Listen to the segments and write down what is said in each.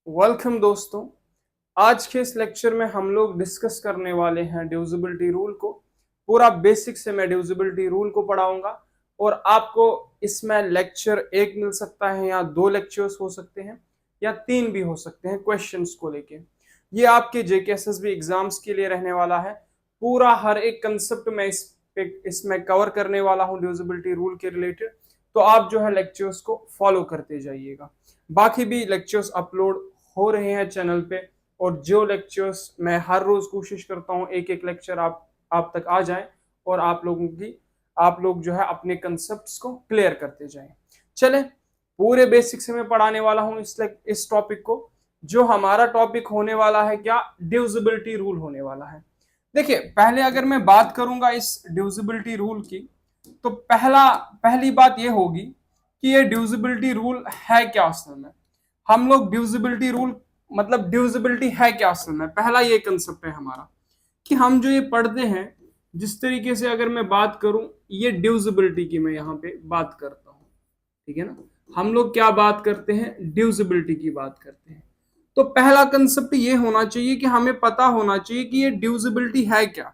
Welcome दोस्तों। आज के इस लेक्चर में हम लोग डिस्कस करने वाले हैं डिविजिबिलिटी रूल को। पूरा बेसिक से मैं डिविजिबिलिटी रूल को पढ़ाऊंगा और आपको इसमें लेक्चर एक मिल सकता है या दो लेक्चर्स हो सकते हैं या तीन भी हो सकते हैं क्वेश्चंस को लेके। ये आपके जेकेएसएसबी एग्जाम्स के लिए रहने वाला है। पूरा हर एक कंसेप्ट मैं इसमें कवर करने वाला हूँ डिविजिबिलिटी रूल के रिलेटेड। तो आप जो है लेक्चर्स को फॉलो करते जाइएगा। बाकी भी लेक्चर्स अपलोड हो रहे हैं चैनल पे और जो लेक्चर्स मैं हर रोज कोशिश करता हूँ एक एक लेक्चर आप तक आ जाए और आप लोग जो है अपने कंसेप्ट्स को क्लियर करते जाएं। चले पूरे बेसिक से मैं पढ़ाने वाला हूँ इस टॉपिक को। जो हमारा टॉपिक होने वाला है क्या, डिविजिबिलिटी रूल होने वाला है। देखिए पहले अगर मैं बात करूंगा इस डिविजिबिलिटी रूल की तो पहली बात यह होगी कि ये डिविजिबिलिटी रूल है क्या असल में। हम लोग डिविजिबिलिटी रूल मतलब डिविजिबिलिटी है क्या असल में, पहला ये कंसेप्ट है हमारा कि हम जो ये पढ़ते हैं जिस तरीके से अगर मैं बात करूं ये डिविजिबिलिटी की मैं यहाँ पे बात करता हूँ, ठीक है ना। हम लोग क्या बात करते हैं, डिविजिबिलिटी की बात करते हैं। तो पहला कंसेप्ट ये होना चाहिए कि हमें पता होना चाहिए कि ये डिविजिबिलिटी है क्या,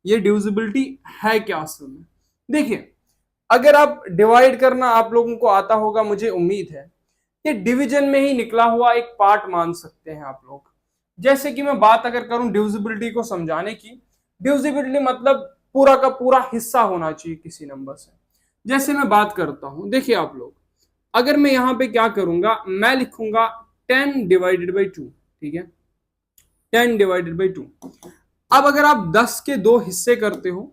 ये डिविजिबिलिटी है क्या असल में। देखिए अगर आप डिवाइड करना आप लोगों को आता होगा, मुझे उम्मीद है ये डिवीजन में ही निकला हुआ एक पार्ट मान सकते हैं आप लोग। जैसे कि मैं बात अगर करूं डिविजिबिलिटी को समझाने की, डिविजिबिलिटी मतलब पूरा का पूरा हिस्सा होना चाहिए किसी नंबर से। जैसे मैं बात करता हूं, देखिए आप लोग, अगर मैं यहां पे क्या करूंगा, मैं लिखूंगा 10/2, ठीक है, 10/2। अब अगर आप 10 के दो हिस्से करते हो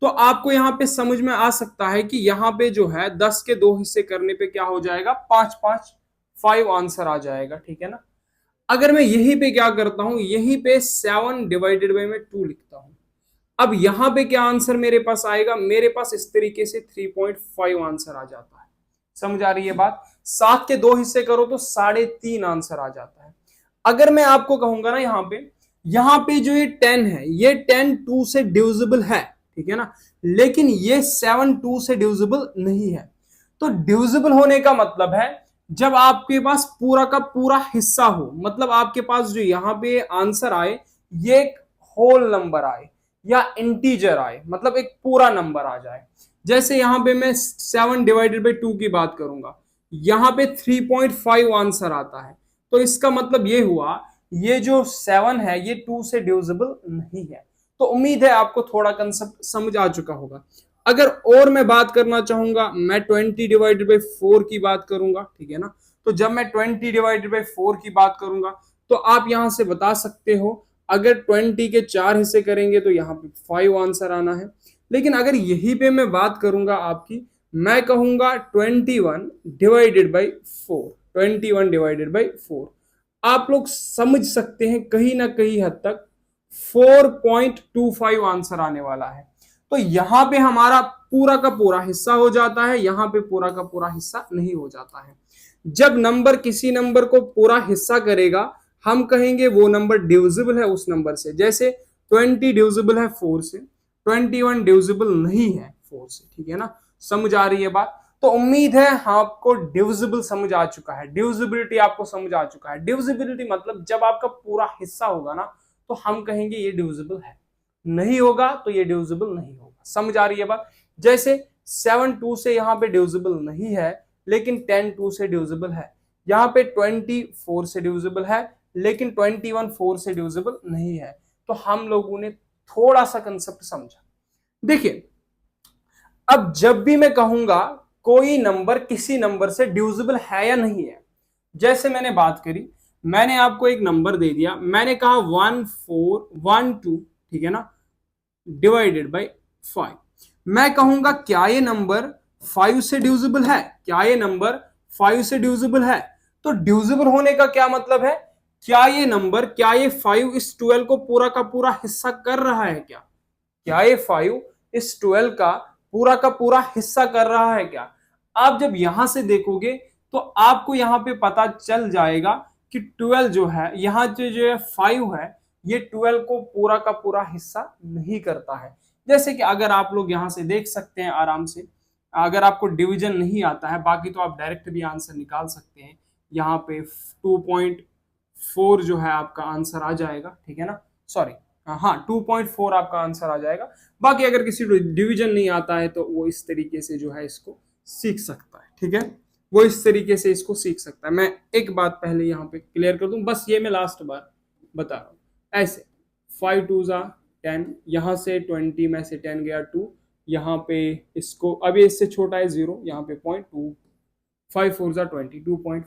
तो आपको यहां पे समझ में आ सकता है कि यहां पे जो है 10 के दो हिस्से करने पे क्या हो जाएगा, 5 आंसर आ जाएगा, ठीक है ना। अगर मैं यहीं पे क्या करता हूं, यहीं पे 7/2 लिखता हूं। अब यहां पे क्या आंसर मेरे पास आएगा, मेरे पास इस तरीके से 3.5 आंसर आ जाता है। समझ आ रही है बात। 7 के दो हिस्से करो तो 3.5 आंसर आ जाता है। अगर मैं आपको कहूंगा ना यहाँ पे जो ये 10 है ये 10 2 से डिविजिबल है, ठीक है ना, लेकिन ये 7 2 से डिविजिबल नहीं है। तो डिविजिबल होने का मतलब है जब आपके पास पूरा का पूरा हिस्सा हो, मतलब आपके पास जो यहाँ पे आंसर आए ये एक होल नंबर आए या इंटीजर आए, मतलब एक पूरा नंबर आ जाए। जैसे यहाँ पे मैं 7/2 की बात करूंगा, यहाँ पे 3.5 आंसर आता है। तो इसका मतलब ये हुआ ये जो 7 है ये 2 से डिविजिबल नहीं है। तो उम्मीद है आपको थोड़ा कंसेप्ट समझ आ चुका होगा। अगर और मैं बात करना चाहूंगा, मैं 20/4 की बात करूंगा, ठीक है ना। तो जब मैं 20/4 की बात करूंगा तो आप यहां से बता सकते हो अगर 20 के 4 हिस्से करेंगे तो यहाँ पे 5 आंसर आना है। लेकिन अगर यहीं पे मैं बात करूंगा आपकी, मैं कहूंगा 21/4 आप लोग समझ सकते हैं कहीं ना कहीं हद तक 4.25 आंसर आने वाला है। तो यहां पे हमारा पूरा का पूरा हिस्सा हो जाता है, यहां पे पूरा का पूरा हिस्सा नहीं हो जाता है। जब नंबर किसी नंबर को पूरा हिस्सा करेगा हम कहेंगे वो नंबर डिविजिबल है उस नंबर से। जैसे 20 डिविजिबल है 4 से, 21 डिविजिबल नहीं है 4 से, ठीक है ना। समझ आ रही है बात। तो उम्मीद है आपको डिविजिबल समझ आ चुका है, डिविजिबिलिटी आपको समझ आ चुका है। डिविजिबिलिटी मतलब जब आपका पूरा हिस्सा होगा ना तो हम कहेंगे ये डिविजिबल है, नहीं होगा तो ये डिविजिबल नहीं होगा। समझ आ रही है बात। जैसे 7 2 से यहाँ पे डिविजिबल नहीं है लेकिन 10 2 से डिविजिबल है। यहाँ पे 20 4 से डिविजिबल है लेकिन 21 4 से डिविजिबल नहीं है। तो हम लोगों ने थोड़ा सा कंसेप्ट समझा। देखिए अब जब भी मैं कहूंगा कोई नंबर किसी नंबर से डिविजिबल है या नहीं है, जैसे मैंने बात करी, मैंने आपको एक नंबर दे दिया, मैंने कहा 1412, ठीक है ना, /5। मैं कहूंगा क्या ये नंबर 5 से डिविजिबल है, क्या ये नंबर 5 से डिविजिबल है। तो डिविजिबल होने का क्या मतलब है, क्या ये नंबर, क्या ये 5 इस 12 को पूरा का पूरा हिस्सा कर रहा है, क्या ये 5 इस 12 का पूरा हिस्सा कर रहा है क्या। आप जब यहां से देखोगे तो आपको यहां पे पता चल जाएगा कि 12 जो है यहां जो है 5 है ये 12 को पूरा का पूरा हिस्सा नहीं करता है। जैसे कि अगर आप लोग यहां से देख सकते हैं आराम से, अगर आपको डिवीजन नहीं आता है, बाकी तो आप डायरेक्ट भी आंसर निकाल सकते हैं। यहाँ पे 2.4 जो है आपका आंसर आ जाएगा, ठीक है ना, सॉरी, हाँ 2.4 आपका आंसर आ जाएगा। बाकी अगर किसी डिवीजन नहीं आता है तो वो इस तरीके से जो है इसको सीख सकता है, ठीक है, वो इस तरीके से इसको सीख सकता है। मैं एक बात पहले यहाँ पे क्लियर कर दूं, बस ये मैं लास्ट बार बता रहा हूँ। ऐसे 5 2 जा 10, यहाँ से 20 में से 10 गया 2, यहाँ पे इसको अभी इससे छोटा है 0, यहाँ पे 0.2, 5 4 जा 20, 2.4।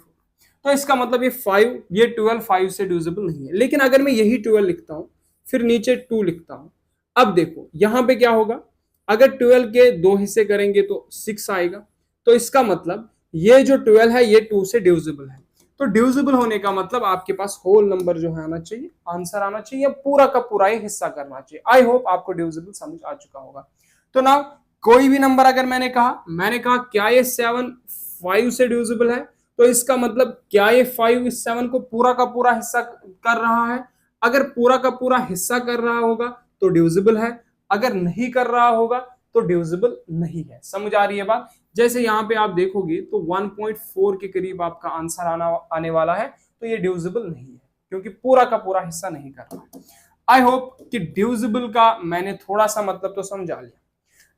तो इसका मतलब ये 5, ये 12 5 से डिविजिबल नहीं है। लेकिन अगर मैं यही 12 लिखता हूं, फिर नीचे 2 लिखता हूं, अब देखो यहां पे क्या होगा, अगर 12 के 2 हिस्से करेंगे तो 6 आएगा। तो इसका मतलब ये जो 12 है ये 2 से डिविजिबल है। तो डिविजिबल होने का मतलब आपके पास होल नंबर जो है आना चाहिए, आंसर आना चाहिए, पूरा का पूरा ही हिस्सा करना चाहिए। आई होप आपको डिविजिबल समझ आ चुका होगा। तो नाउ कोई भी नंबर अगर मैंने कहा क्या ये 7 5 से डिविजिबल है, तो इसका मतलब क्या ये 5 इस 7 को पूरा का पूरा हिस्सा कर रहा है। अगर पूरा का पूरा हिस्सा कर रहा होगा तो डिविजिबल है, अगर नहीं कर रहा होगा तो डिविजिबल नहीं है। समझ आ रही है बात? जैसे यहाँ पे आप देखोगे तो 1.4 के करीब आपका आंसर आने वाला है, तो ये डिविजिबल नहीं है क्योंकि पूरा का पूरा हिस्सा नहीं कर रहा है। आई होप कि डिविजिबल का मैंने थोड़ा सा मतलब तो समझा लिया।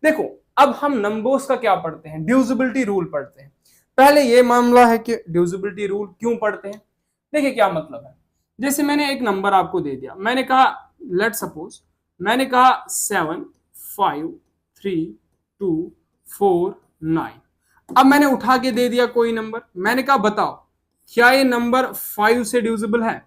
देखो अब हम नंबर्स का क्या पढ़ते हैं, डिविजिबिलिटी रूल पढ़ते हैं। पहले ये मामला है कि डिविजिबिलिटी रूल क्यों पढ़ते हैं। देखिए क्या मतलब है, जैसे मैंने एक नंबर आपको दे दिया, मैंने कहा लेट सपोज मैंने कहा 7 5 3 2 4 9। अब मैंने उठा के दे दिया कोई नंबर, मैंने कहा बताओ क्या ये नंबर 5 से डिविजिबल है।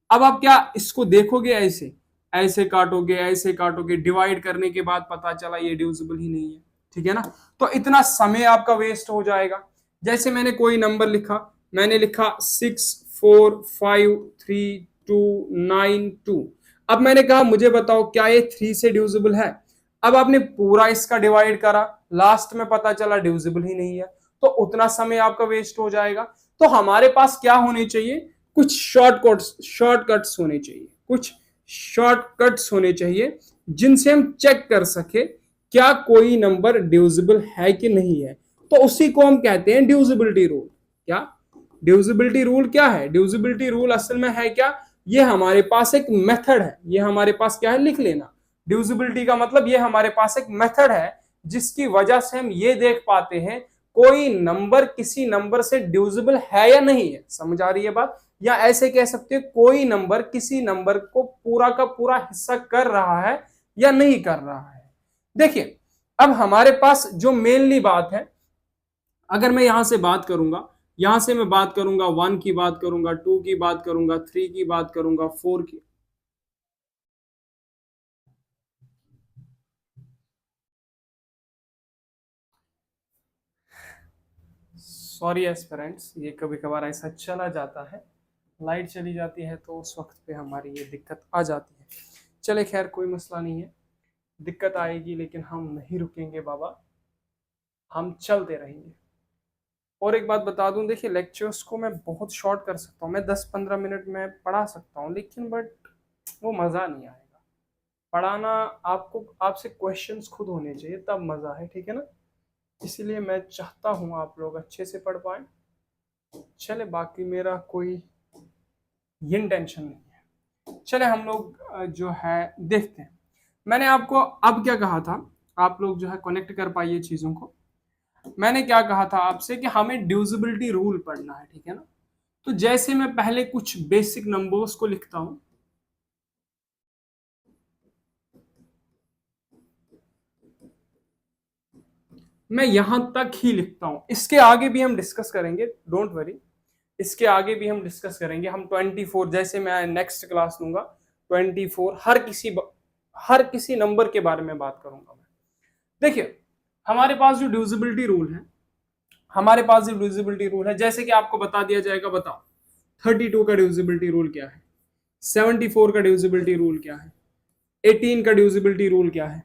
अब आप क्या इसको देखोगे, ऐसे ऐसे काटोगे, डिवाइड करने के बाद पता चला ये डिविजिबल ही नहीं है, ठीक है ना। तो इतना समय आपका वेस्ट हो जाएगा। जैसे मैंने कोई नंबर लिखा, मैंने लिखा 6 4 5 3 2 9 2। अब मैंने कहा मुझे बताओ क्या ये 3 से डिविजिबल है। अब आपने पूरा इसका डिवाइड करा, लास्ट में पता चला डिविजिबल ही नहीं है, तो उतना समय आपका वेस्ट हो जाएगा। तो हमारे पास क्या होने चाहिए, कुछ शॉर्टकट्स होने चाहिए, कुछ शॉर्टकट्स होने चाहिए जिनसे हम चेक कर सके क्या कोई नंबर डिविजिबल है कि नहीं है। तो उसी को हम कहते हैं डिविजिबिलिटी रूल। क्या डिविजिबिलिटी रूल क्या है? डिविजिबिलिटी रूल असल में है क्या, ये हमारे पास एक मेथड है, ये हमारे पास क्या है, लिख लेना। डिविजिबिलिटी का मतलब ये हमारे पास एक मेथड है जिसकी वजह से हम ये देख पाते हैं कोई नंबर किसी नंबर से डिविजिबल है या नहीं है। समझ आ रही है बात? या ऐसे कह सकते हैं कोई नंबर किसी नंबर को पूरा का पूरा हिस्सा कर रहा है या नहीं कर रहा है। देखिए अब हमारे पास जो मेनली बात है, अगर मैं यहां से बात करूंगा, यहां से मैं बात करूंगा 1 की बात करूंगा, 2 की बात करूंगा, 3 की बात करूंगा, 4 की। सॉरी एस्पिरेंट्स, ये कभी कभार ऐसा चला जाता है, लाइट चली जाती है तो उस वक्त पे हमारी ये दिक्कत आ जाती है। चले खैर कोई मसला नहीं है, दिक्कत आएगी लेकिन हम नहीं रुकेंगे बाबा, हम चलते रहेंगे। और एक बात बता दूं, देखिए लेक्चर्स को मैं बहुत शॉर्ट कर सकता हूँ, मैं 10-15 मिनट में पढ़ा सकता हूँ, लेकिन बट वो मज़ा नहीं आएगा। पढ़ाना आपको, आपसे क्वेश्चंस खुद होने चाहिए तब मज़ा है, ठीक है ना। इसीलिए मैं चाहता हूँ आप लोग अच्छे से पढ़ पाए। चले बाकी मेरा कोई टेंशन नहीं है। चले हम लोग जो है देखते हैं। मैंने आपको अब क्या कहा था, आप लोग जो है कनेक्ट कर पाइए चीज़ों को। मैंने क्या कहा था आपसे कि हमें डिविजिबिलिटी रूल पढ़ना है, ठीक है ना। तो जैसे मैं पहले कुछ बेसिक नंबर्स को लिखता हूं, मैं यहां तक ही लिखता हूं, इसके आगे भी हम डिस्कस करेंगे, डोंट वरी, इसके आगे भी हम डिस्कस करेंगे। हम 24, जैसे मैं नेक्स्ट क्लास लूंगा 24, हर किसी नंबर के बारे में बात करूंगा मैं। देखिए हमारे पास जो डिविजिबिलिटी रूल है, हमारे पास जो डिविजिबिलिटी रूल है, जैसे कि आपको बता दिया जाएगा, बताओ 32 का डिविजिबिलिटी रूल क्या है, 74 का डिविजिबिलिटी रूल क्या है, 18 का डिविजिबिलिटी रूल क्या है।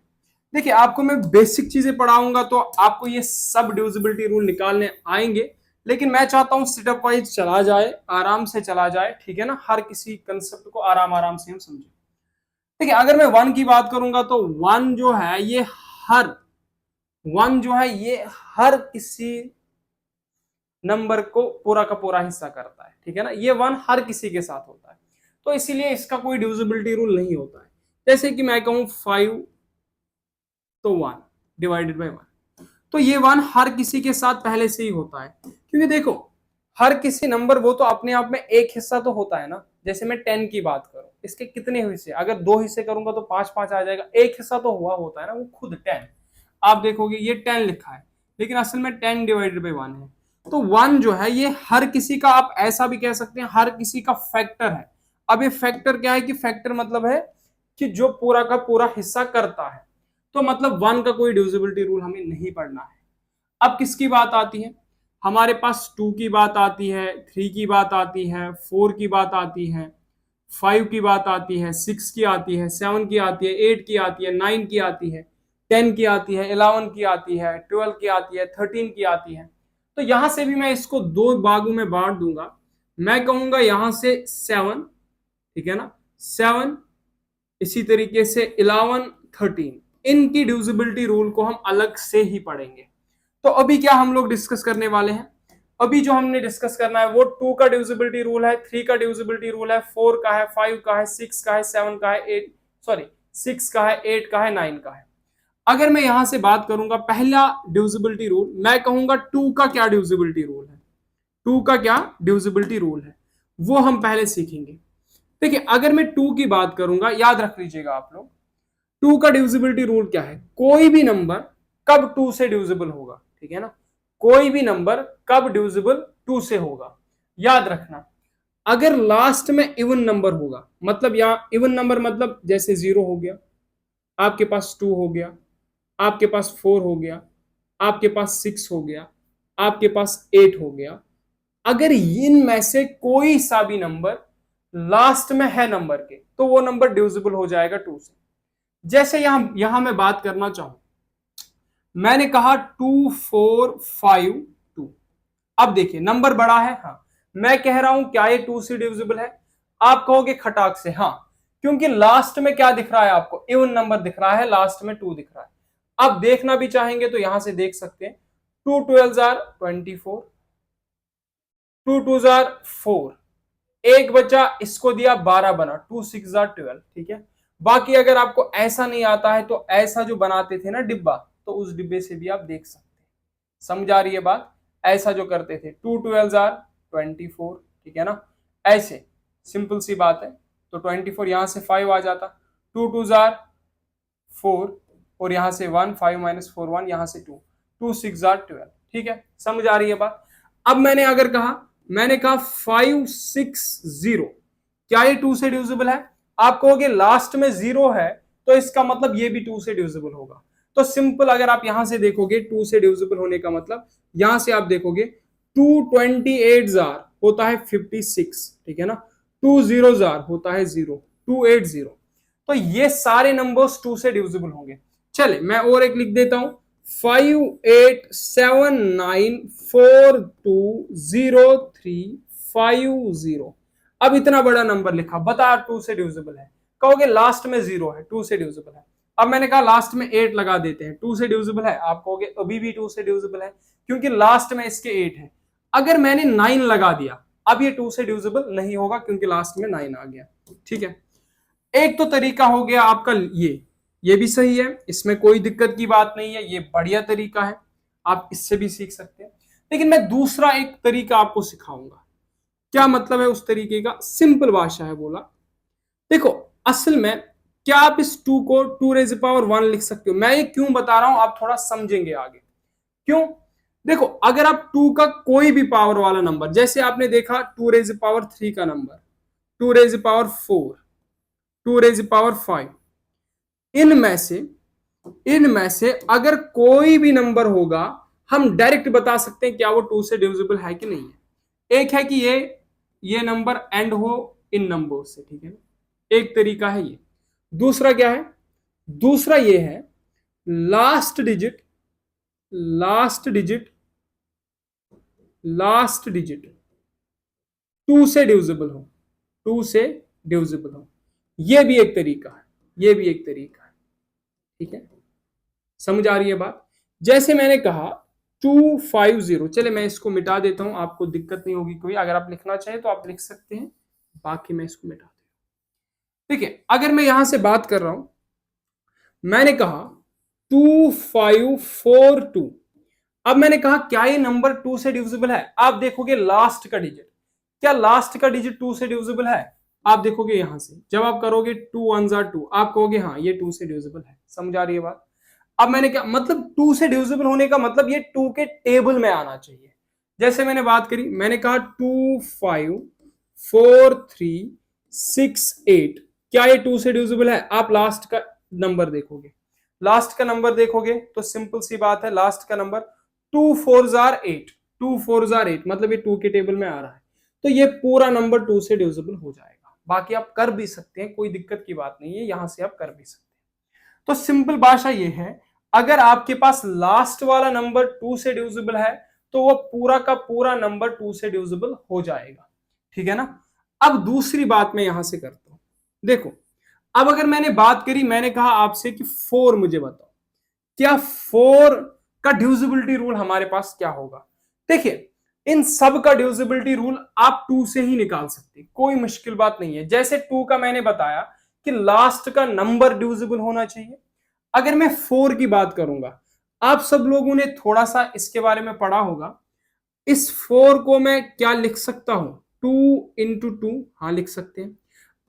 देखिए आपको मैं बेसिक चीजें पढ़ाऊंगा तो आपको ये सब डिविजिबिलिटी रूल निकालने आएंगे, लेकिन मैं चाहता हूं स्टेप वाइज चला जाए, आराम से चला जाए, ठीक है ना। हर किसी कंसेप्ट को आराम आराम से हम समझे। देखिए अगर मैं 1 की बात करूंगा तो 1 जो है ये हर 1 जो है ये हर किसी नंबर को पूरा का पूरा हिस्सा करता है, ठीक है ना। ये 1 हर किसी के साथ होता है, तो इसीलिए इसका कोई डिविजिबिलिटी रूल नहीं होता है। जैसे कि मैं कहूं 5 तो 1 डिवाइडेड बाई 1, तो ये 1 हर किसी के साथ पहले से ही होता है, क्योंकि देखो हर किसी नंबर वो तो अपने आप में एक हिस्सा तो होता है ना। जैसे मैं 10 की बात करूं, इसके कितने हिस्से, अगर 2 हिस्से करूंगा तो 5 5 आ जाएगा, एक हिस्सा तो हुआ होता है ना, वो खुद 10। आप देखोगे ये 10 लिखा है, लेकिन असल में 10 डिवाइडेड बाई 1 है। तो 1 जो है ये हर किसी का, आप ऐसा भी कह सकते हैं हर किसी का फैक्टर है। अब ये फैक्टर क्या है कि फैक्टर मतलब है कि जो पूरा का पूरा हिस्सा करता है, तो मतलब 1 का कोई डिविजिबिलिटी रूल हमें नहीं पढ़ना है। अब किसकी बात आती है, हमारे पास 2 की बात आती है, 3 की बात आती है, 4 की बात आती है, 5 की बात आती है, 6 की आती है, 7 की आती है, 8 की आती है, 9 की आती है, 10 की आती है, 11 की आती है, 12 की आती है, 13 की आती है। तो यहां से भी मैं इसको 2 भागों में बांट दूंगा। मैं कहूंगा यहां से 7, ठीक है ना, 7, इसी तरीके से 11, 13, इनकी डिविजिबिलिटी रूल को हम अलग से ही पढ़ेंगे। तो अभी क्या हम लोग डिस्कस करने वाले हैं, अभी जो हमने डिस्कस करना है वो 2 का डिविजिबिलिटी रूल है, 3 का डिविजिबिलिटी रूल है, 4 का है, 5 का है, 6 का है, 7 का है, 8 सॉरी 6 का है, 8 का है, 9 का है। अगर मैं यहां से बात करूंगा पहला डिविजिबिलिटी रूल, मैं कहूंगा 2 का क्या डिविजिबिलिटी रूल है, 2 का क्या डिविजिबिलिटी रूल है वो हम पहले सीखेंगे। देखिए अगर मैं 2 की बात करूंगा, याद रख लीजिएगा आप लोग, 2 का डिविजिबिलिटी रूल क्या है, कोई भी नंबर कब 2 से डिविजिबल होगा, ठीक है ना, कोई भी नंबर कब डिविजिबल 2 से होगा, याद रखना। अगर लास्ट में इवन नंबर होगा, मतलब यहां इवन नंबर मतलब जैसे 0 हो गया, आपके पास 2 हो गया, आपके पास 4 हो गया, आपके पास 6 हो गया, आपके पास 8 हो गया, अगर इनमें से कोई सा भी नंबर लास्ट में है नंबर के, तो वो नंबर डिविजिबल हो जाएगा 2 से। जैसे यहां मैं बात करना चाहूं, मैंने कहा 2 4 5 2। अब देखिए नंबर बड़ा है, हाँ मैं कह रहा हूं क्या ये 2 से डिविजिबल है, आप कहोगे खटाक से हाँ, क्योंकि लास्ट में क्या दिख रहा है आपको, इवन नंबर दिख रहा है, लास्ट में 2 दिख रहा है। अब देखना भी चाहेंगे तो यहां से देख सकते हैं, 2 12 जार 24, 2 2 जार 4, एक बचा, इसको दिया 12 बना, 2 6 जार 12, ठीक है। बाकी अगर आपको ऐसा नहीं आता है तो ऐसा जो बनाते थे ना डिब्बा, तो उस डिब्बे से भी आप देख सकते हैं। समझ आ रही है बात, ऐसा जो करते थे 2 12 जार 24, ठीक है ना, ऐसे सिंपल सी बात है। तो 24 यहां से 5 आ जाता, 2 2 जार 4 और यहां से 1, 5 माइनस 4 1, यहां से 2, 2 6 जार 12, ठीक है। समझ आ रही है बात। अब मैंने अगर कहा, मैंने कहा 5 6 0, क्या ये 2 से डिविजिबल है, आप कहोगे लास्ट में 0 है तो इसका मतलब ये भी 2 से डिविजिबल होगा। तो सिंपल अगर आप यहां से देखोगे 2 से डिविजिबल होने का मतलब, यहां से आप देखोगे 2 28 जार होता है 56, ठीक है ना, 2 0 जार होता है 0, 2 8 0। तो ये सारे नंबर्स 2 से डिविजिबल होंगे। चले मैं और एक लिख देता हूं, 5 8 7 9 4 2 0 3 5 0। अब इतना बड़ा नंबर लिखा, बता 2 से डिविजिबल है, कहोगे लास्ट में 0 है, 2 से डिविजिबल है। अब मैंने कहा लास्ट में 8 लगा देते हैं, 2 से डिविजिबल है, आप कहोगे अभी भी 2 से डिविजिबल है, क्योंकि लास्ट में इसके 8 है। अगर मैंने 9 लगा दिया, अब ये 2 से डिविजिबल नहीं होगा क्योंकि लास्ट में 9 आ गया, ठीक है। एक तो तरीका हो गया आपका ये भी सही है, इसमें कोई दिक्कत की बात नहीं है, ये बढ़िया तरीका है, आप इससे भी सीख सकते हैं। लेकिन मैं दूसरा एक तरीका आपको सिखाऊंगा। क्या मतलब है उस तरीके का, सिंपल भाषा है बोला। देखो असल में क्या आप इस 2 को 2 रेज़ पावर 1 लिख सकते हो, मैं ये क्यों बता रहा हूं आप थोड़ा समझेंगे आगे क्यों। देखो अगर आप 2 का कोई भी पावर वाला नंबर, जैसे आपने देखा 2 रेज़ पावर 3 का number, 2 rays power 4, 2 rays power 5, इनमें से अगर कोई भी नंबर होगा, हम डायरेक्ट बता सकते हैं क्या वो 2 से डिविजिबल है कि नहीं है। एक है कि ये नंबर एंड हो इन नंबर से, ठीक है ना, एक तरीका है ये। दूसरा क्या है, दूसरा ये है last digit last digit last digit 2 से डिविजिबल हो, 2 से डिविजिबल हो, ये भी एक तरीका है, ये भी एक तरीका है, ठीक है। समझ आ रही है बात। जैसे मैंने कहा 250। चले मैं इसको मिटा देता हूं, आपको दिक्कत नहीं होगी कोई, अगर आप लिखना चाहें तो आप लिख सकते हैं, बाकी मैं इसको मिटा देता हूं। ठीक है, अगर मैं यहां से बात कर रहा हूं, मैंने कहा 2542। अब मैंने कहा क्या ये नंबर 2 से डिविजिबल है? आप देखोगे लास्ट का डिजिट, क्या लास्ट का डिजिट 2 से डिविजिबल है? आप देखोगे यहां से, जब आप करोगे 2 1 2, आप कहोगे हाँ ये 2 से डिविजिबल है। समझ आ रही है बात? अब मैंने क्या मतलब 2 से डिविजिबल होने का मतलब ये 2 के टेबल में आना चाहिए। जैसे मैंने बात करी, मैंने कहा 2 5 4 3 6 8, क्या ये 2 से डिविजिबल है? आप लास्ट का नंबर देखोगे, लास्ट का नंबर देखोगे तो सिंपल सी बात है, लास्ट का नंबर 2 4 8, 2 4 8 मतलब ये 2 के टेबल में आ रहा है, तो ये पूरा नंबर 2 से डिविजिबल हो जाएगा। बाकी आप कर भी सकते हैं, कोई दिक्कत की बात नहीं है, यहां से आप कर भी सकते हैं। तो सिंपल भाषा ये है, अगर आपके पास लास्ट वाला नंबर 2 से डिविजिबल है तो वो पूरा का पूरा नंबर 2 से डिविजिबल हो जाएगा। ठीक है ना? अब दूसरी बात मैं यहां से करता हूं, देखो अब अगर मैंने बात करी, मैंने कहा आपसे कि 4 मुझे बताओ, क्या 4 का डिविजिबिलिटी रूल हमारे पास क्या होगा? देखिए इन सब का डिविजिबिलिटी रूल आप 2 से ही निकाल सकते, कोई मुश्किल बात नहीं है। जैसे 2 का मैंने बताया कि लास्ट का नंबर डिविजिबल होना चाहिए। अगर मैं 4 की बात करूंगा, आप सब लोगों ने थोड़ा सा इसके बारे में पढ़ा होगा, इस 4 को मैं क्या लिख सकता हूं? 2 इंटू 2, हाँ लिख सकते हैं।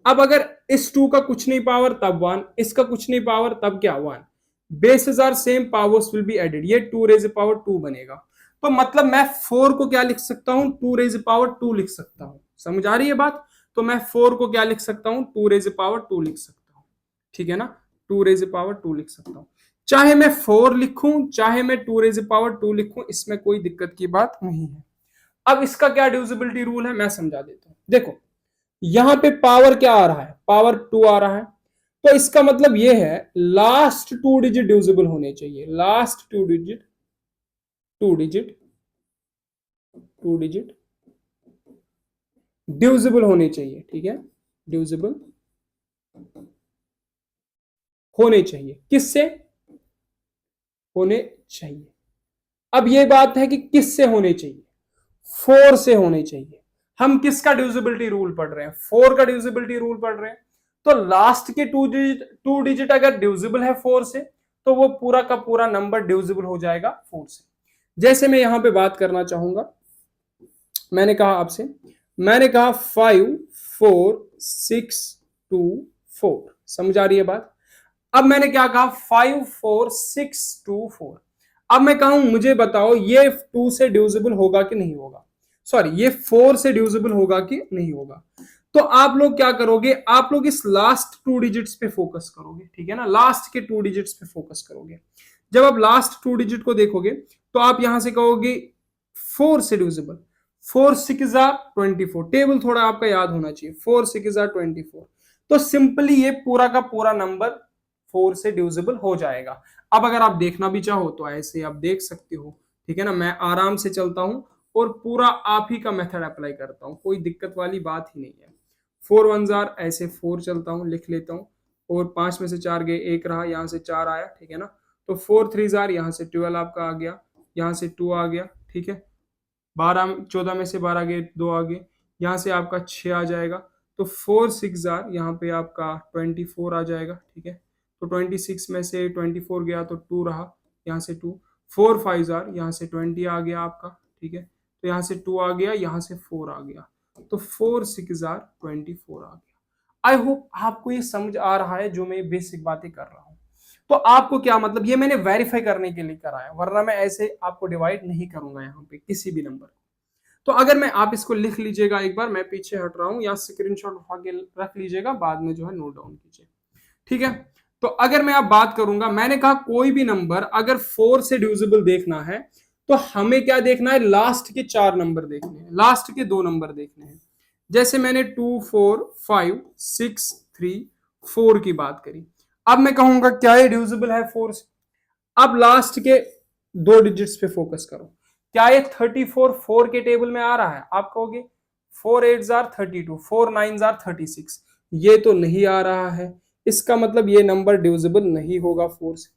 अब अगर इस 2 का कुछ नहीं पावर तब 1, इसका कुछ नहीं पावर तब क्या 1, bases are same, powers will be added, ये 2 रेज पावर 2 बनेगा। तो मतलब मैं 4 को क्या लिख सकता हूं? 2 रेज पावर 2 लिख सकता हूं। समझ आ रही है बात? तो मैं 4 को क्या लिख सकता हूं? 2 रेज पावर 2 लिख सकता हूं। ठीक है ना? 2 रेज पावर 2 लिख सकता हूं, चाहे मैं 4 लिखूं चाहे मैं 2 रेज पावर 2 लिखूं, इसमें कोई दिक्कत की बात नहीं है। अब इसका क्या डिविजिबिलिटी रूल है मैं समझा देता हूं। देखो यहां पे पावर क्या आ रहा है? पावर 2 आ रहा है, तो इसका मतलब यह है लास्ट 2 डिजिट डिविजिबल होने चाहिए, last 2 digit 2 digit 2 digit divisible होने चाहिए। ठीक है, डिविजिबल होने चाहिए, किससे होने चाहिए? अब यह बात है कि किससे होने चाहिए? 4 से होने चाहिए। हम किसका डिविजिबिलिटी रूल पढ़ रहे हैं? 4 का डिविजिबिलिटी रूल पढ़ रहे हैं। तो लास्ट के 2 डिजिट अगर डिविजिबल है 4 से, तो वो पूरा का पूरा नंबर डिविजिबल हो जाएगा 4 से। जैसे मैं यहां पे बात करना चाहूंगा, मैंने कहा आपसे, मैंने कहा 5 4 6 2 4, समझ आ रही है बात? अब मैंने क्या कहा? 5 4 6 2 4। अब मैं कहूं मुझे बताओ ये 2 से डिविजिबल होगा कि नहीं होगा? सॉरी, ये 4 से डिविजिबल होगा कि नहीं होगा? तो आप लोग क्या करोगे? आप लोग इस लास्ट 2 डिजिट्स पे फोकस करोगे। ठीक है ना? लास्ट के 2 डिजिट्स पे फोकस करोगे। जब आप लास्ट 2 डिजिट को देखोगे तो आप यहां से कहोगे 4 से डिविजिबल, 4 6 24, टेबल थोड़ा आपका याद होना चाहिए, 4 6 24। तो सिंपली ये पूरा का पूरा नंबर 4 से डिविजिबल हो जाएगा। अब अगर आप देखना भी चाहो तो ऐसे आप देख सकते हो। ठीक है ना? मैं आराम से चलता हूं और पूरा आप ही का मेथड अप्लाई करता हूं, कोई दिक्कत वाली बात ही नहीं है। 4 1 जार ऐसे 4 चलता हूं, लिख लेता हूं, और 5 में से 4 गए, 1 रहा, यहां से 4 आया। ठीक है ना? तो 4 3 जार, यहां से 12 आपका आ गया, यहां से 2 आ गया। ठीक है, 14 में से 12 गए, 2 आ गए, यहाँ से आपका 6 आ जाएगा। तो 4 6 जार, यहाँ पे आपका 24 आ जाएगा। ठीक है, तो 26 में से 24 गया तो 2 रहा, यहाँ से 2, 4 5 जार, यहाँ से 20 आ गया आपका। ठीक है, तो यहाँ से 2 आ गया, यहाँ से 4 आ गया, तो 4 6 जार 24 आ गया। आई होप आपको ये समझ आ रहा है जो मैं बेसिक बातें कर रहा हूँ। तो आपको क्या मतलब, ये मैंने वेरीफाई करने के लिए कराया, वरना मैं ऐसे आपको डिवाइड नहीं करूंगा यहाँ पे किसी भी नंबर को। तो अगर मैं, आप इसको लिख लीजिएगा एक बार, मैं पीछे हट रहा हूं, या स्क्रीनशॉट उठा के रख लीजिएगा, बाद में जो है नोट डाउन कीजिए। ठीक है, तो अगर मैं अब बात करूंगा, मैंने कहा कोई भी नंबर अगर 4 से डिविजिबल देखना है तो हमें क्या देखना है? लास्ट के 4 नंबर देखने हैं, लास्ट के 2 नंबर देखने हैं। जैसे मैंने 2 4 5 6 3 4 की बात करी, अब मैं कहूंगा क्या ये डिविजिबल है 4 से? अब लास्ट के 2 डिजिट्स पे फोकस करो, क्या ये 34 4 के टेबल में आ रहा है? आप कहोगे 4 8 जार 32, 4 9 जार 36, ये तो नहीं आ रहा है, इसका मतलब ये नंबर डिविजिबल नहीं होगा 4 से।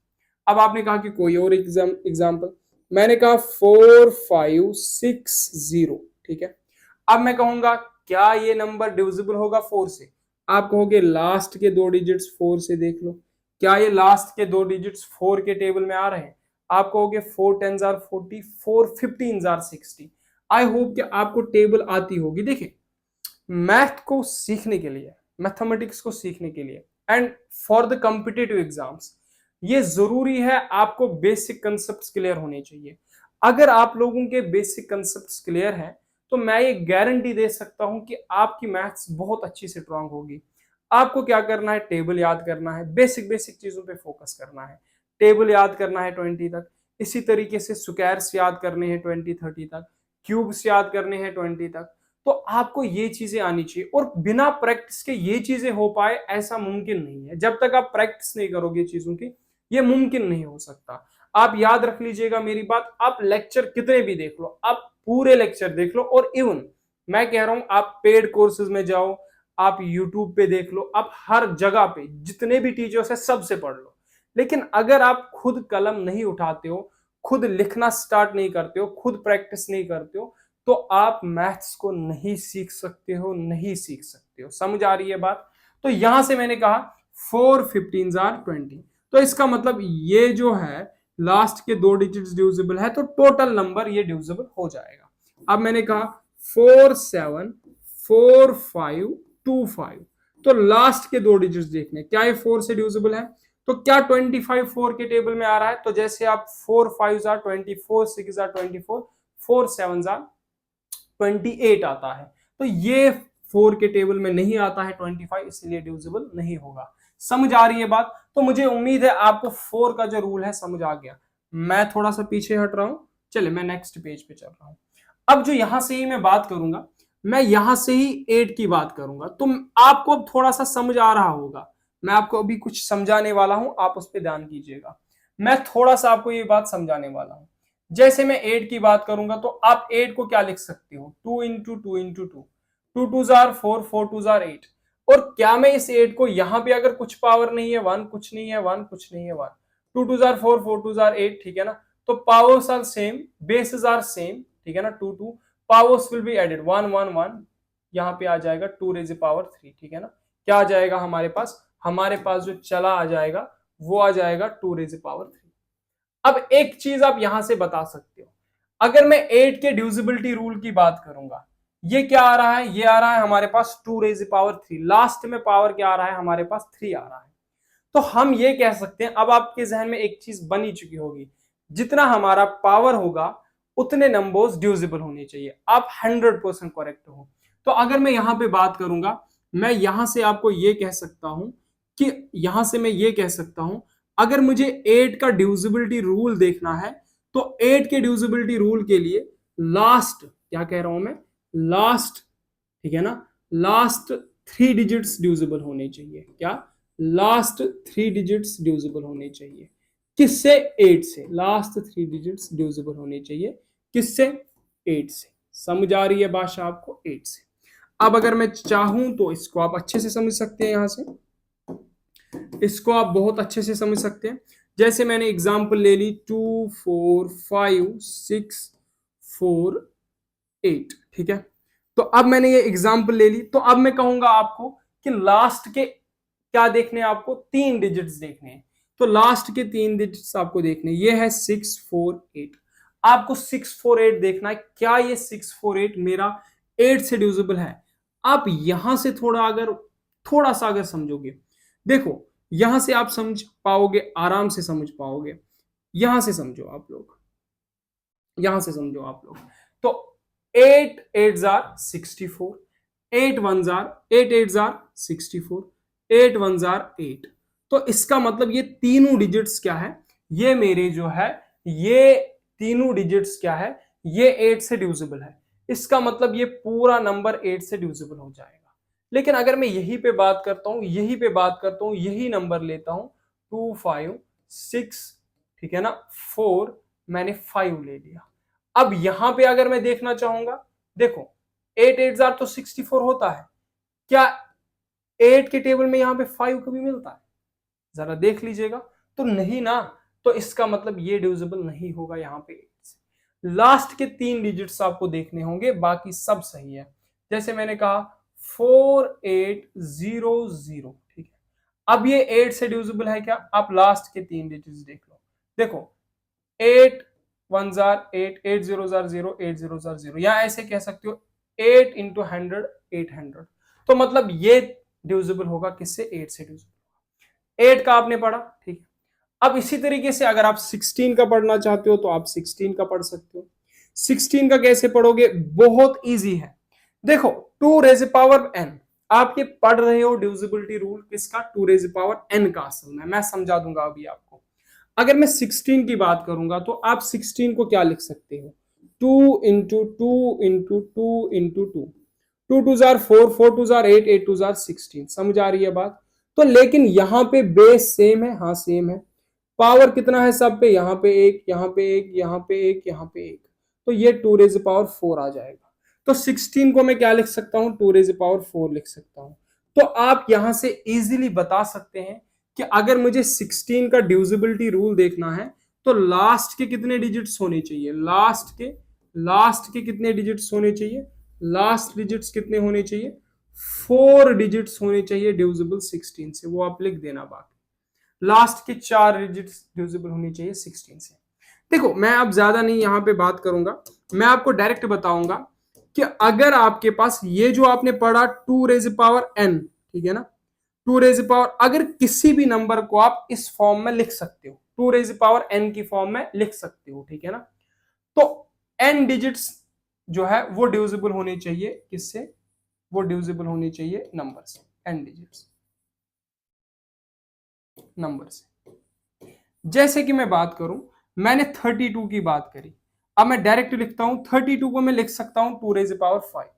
अब आपने कहा कि कोई और एग्जाम्पल, मैंने कहा 4560, ठीक है। अब मैं कहूंगा क्या ये नंबर डिविजिबल होगा 4 से? आप कहोगे लास्ट के दो डिजिट्स 4 से देख लो, क्या ये लास्ट के दो डिजिट्स 4 के टेबल में आ रहे हैं? आप कहोगे 4 10s are 40, 4 15s are 60। I hope कि आपको टेबल आती होगी। देखिए, मैथ को सीखने के लिए, मैथमेटिक्स को सीखने के लिए and for the competitive exams, ये जरूरी है आपको बेसिक कंसेप्ट क्लियर होने चाहिए। अगर आप लोगों के बेसिक कंसेप्ट क्लियर हैं तो मैं ये गारंटी दे सकता हूं कि आपकी मैथ्स बहुत अच्छी से स्ट्रांग होगी। आपको क्या करना है? टेबल याद करना है, बेसिक बेसिक चीजों पे फोकस करना है। टेबल याद करना है 20 तक, इसी तरीके से स्क्वायर्स याद करने हैं 20-30 तक, क्यूब्स याद करने हैं 20 तक। तो आपको ये चीजें आनी चाहिए, और बिना प्रैक्टिस के ये चीजें हो पाए ऐसा मुमकिन नहीं है। जब तक आप प्रैक्टिस नहीं करोगे चीजों की, ये मुमकिन नहीं हो सकता। आप याद रख लीजिएगा मेरी बात, आप लेक्चर कितने भी देख लो, आप पूरे लेक्चर देख लो, और इवन मैं कह रहा हूं आप पेड कोर्सेज में जाओ, आप यूट्यूब पे देख लो, आप हर जगह पे जितने भी टीचर्स है सबसे पढ़ लो। लेकिन अगर आप खुद कलम नहीं उठाते हो, खुद लिखना स्टार्ट नहीं करते हो, खुद प्रैक्टिस नहीं करते हो, तो आप मैथ्स को नहीं सीख सकते हो, नहीं सीख सकते हो। समझ आ रही है बात? तो यहां से मैंने कहा 4 15s आर 20, तो इसका मतलब ये जो है लास्ट के दो डिजिट्स डिविजिबल है, तो टोटल नंबर ये डिविजिबल हो जाएगा। अब मैंने कहा 4 7 4 5 2 5, तो लास्ट के दो डिजिट्स देखने, क्या ये 4 से डिविजिबल है? तो क्या 25 4 के टेबल में आ रहा है? तो जैसे आप 4 5 आर 24, 6 आर 24, 4 7 आर 28 आता है। तो ये 4 के टेबल में नहीं आता है 25, इसलिए डिविजिबल नहीं होगा। समझ आ रही है बात? तो मुझे उम्मीद है आपको 4 का जो रूल है समझ आ गया। मैं थोड़ा सा पीछे हट रहा हूं, चले मैं नेक्स्ट पेज पे चल रहा हूं। अब जो यहां से ही मैं बात करूंगा, मैं यहां से ही 8 की बात करूंगा, तो आपको अब थोड़ा सा समझ आ रहा होगा। मैं आपको अभी कुछ समझाने वाला हूं, आप उस पर ध्यान कीजिएगा। मैं थोड़ा सा आपको ये बात समझाने वाला हूं। जैसे मैं 8 की बात करूंगा, तो आप 8 को क्या लिख सकते हो? 2 इंटू 2 इंटू 2, 2 2 जार 4, 4 2 जार 8। और क्या मैं इस 8 को यहां पे अगर कुछ पावर नहीं है, 1 कुछ नहीं है, 1 कुछ नहीं है, 1, 2 2 जार 4, 4 2 जार 8, ठीक है ना? तो powers are same, bases are same, ठीक है ना? 2 2 पावर्स विल बी एडेड, 1 1 1, यहाँ पे आ जाएगा 2 रेज पावर 3, ठीक है ना? क्या आ जाएगा हमारे पास? हमारे पास जो चला आ जाएगा वो आ जाएगा 2 रेज पावर 3। अब एक चीज आप यहां से बता सकते हो, अगर मैं 8 के डिविजिबिलिटी रूल की बात करूंगा, ये क्या आ रहा है? ये आ रहा है हमारे पास 2 रेज पावर 3, लास्ट में पावर क्या आ रहा है? हमारे पास 3 आ रहा है। तो हम ये कह सकते हैं, अब आपके जहन में एक चीज बनी चुकी होगी, जितना हमारा पावर होगा उतने नंबर्स डिविजिबल होने चाहिए। आप 100% करेक्ट हो। तो अगर मैं यहां पे बात करूंगा, मैं यहां से आपको ये कह सकता हूं कि यहां से मैं ये कह सकता हूं, अगर मुझे 8 का डिविजिबिलिटी रूल देखना है, तो 8 के डिविजिबिलिटी रूल के लिए लास्ट, क्या कह रहा हूं मैं, लास्ट, ठीक है ना, लास्ट 3 डिजिट्स डिविजिबल होने चाहिए। क्या? लास्ट 3 डिजिट्स डिविजिबल होने चाहिए। किससे? 8 से। लास्ट 3 डिजिट्स डिविजिबल होने चाहिए किससे? 8 से। समझ आ रही है भाषा आपको? 8 से। अब अगर मैं चाहूं तो इसको आप अच्छे से समझ सकते हैं, यहां से इसको आप बहुत अच्छे से समझ सकते हैं। जैसे मैंने एग्जांपल ले ली 2 4 5 6 4 8, ठीक है। तो अब मैंने ये एग्जांपल ले ली, तो अब मैं कहूंगा आपको कि लास्ट के क्या देखने हैं? आपको 3 डिजिट्स देखने हैं। तो लास्ट के 3 डिजिट्स आपको देखने, ये है 6 4 8। आपको 6 4 8 देखना है। क्या ये 6 4 8 मेरा 8 से डिविजिबल है? आप यहां से थोड़ा सा अगर समझोगे, देखो यहां से आप समझ पाओगे, आराम से समझ पाओगे। यहां से समझो आप लोग, यहां से समझो आप लोग। तो 8 8 जार 64, 8 1 जार 8 8 जार 64, 8 1 जार 8। तो इसका मतलब ये तीनों डिजिट्स क्या है? ये मेरे जो है, ये तीनों डिजिट्स क्या है? ये 8 से डिविजिबल है। इसका मतलब ये पूरा नंबर 8 से डिविजिबल हो जाएगा। लेकिन अगर मैं यही पे बात करता हूं, यही पे बात करता हूं, यही नंबर लेता हूं 2 5 6, ठीक है ना, 4, मैंने 5 ले लिया। अब यहां पे अगर मैं देखना चाहूंगा, देखो 8 8 जार तो 64 होता है, क्या 8 के टेबल में यहां पे 5 कभी मिलता है? जरा देख लीजिएगा। तो नहीं ना, तो इसका मतलब ये डिविजिबल नहीं होगा यहाँ पे 8 लास्ट के 3 डिजिट्स आपको देखने होंगे, बाकी सब सही है। जैसे मैंने कहा 4800, ठीक है। अब ये 8 से डिविजिबल है क्या? आप लास्ट के 3 डिजिट्स देख लो। देखो 8 1 जार 8, 8 0 जार 0, 8 0 जार 0, या ऐसे कह सकते हो 8 इंटू 100 800। तो मतलब ये डिविजिबल होगा किससे? 8 से डिविजिबल। 8 का आपने पढ़ा, ठीक है। अब इसी तरीके से अगर आप 16 का पढ़ना चाहते हो तो आप 16 का पढ़ सकते हो। 16 का कैसे पढ़ोगे? बहुत इजी है। देखो 2 रेज़ पावर n, आप ये पढ़ रहे हो डिविजिबिलिटी रूल किसका? 2 रेज़ पावर n का। असल में मैं समझा दूंगा अभी आपको। अगर मैं 16 की बात करूंगा तो आप 16 को क्या लिख सकते हो? 2 into 2 into 2 into 2, 2 2 jar 4, 4 2 jar 8, 8 2 jar 16। समझ आ रही है बात? तो लेकिन यहां पे बेस सेम है, हाँ सेम है। पावर कितना है सब पे? यहाँ पे एक, यहाँ पे एक, यहाँ पे एक, यहाँ पे एक, तो ये 2 रेज़ पावर 4 आ जाएगा। तो 16 को मैं क्या लिख सकता हूँ? 2 रेज़ पावर 4 लिख सकता हूँ। तो आप यहां से इजीली बता सकते हैं कि अगर मुझे 16 का डिविजिबिलिटी रूल देखना है तो लास्ट के कितने डिजिट्स होने चाहिए? लास्ट के कितने डिजिट्स होने चाहिए? लास्ट डिजिट्स कितने होने चाहिए? 4 डिजिट्स होने चाहिए डिविजिबल 16 से, वो आप लिख देना। बाकी लास्ट के 4 डिजिट्स डिविजिबल होनी चाहिए 16 से। देखो मैं अब ज्यादा नहीं यहां पे बात करूंगा, मैं आपको डायरेक्ट बताऊंगा कि अगर आपके पास ये जो आपने पढ़ा 2 रेज़ पावर n, ठीक है ना, 2 रेज़ पावर, अगर किसी भी नंबर को आप इस फॉर्म में लिख सकते हो, 2 रेज़ पावर n की फॉर्म में लिख सकते हो, ठीक है ना। तो n डिजिट्स जो है वो डिविजिबल होने चाहिए किससे? वो डिविजिबल होने चाहिए नंबर से, n डिजिट्स नंबर से। जैसे कि मैं बात करूं, मैंने 32 की बात करी, अब मैं डायरेक्ट लिखता हूं 32 को मैं लिख सकता हूं 2 रेज़ पावर 5।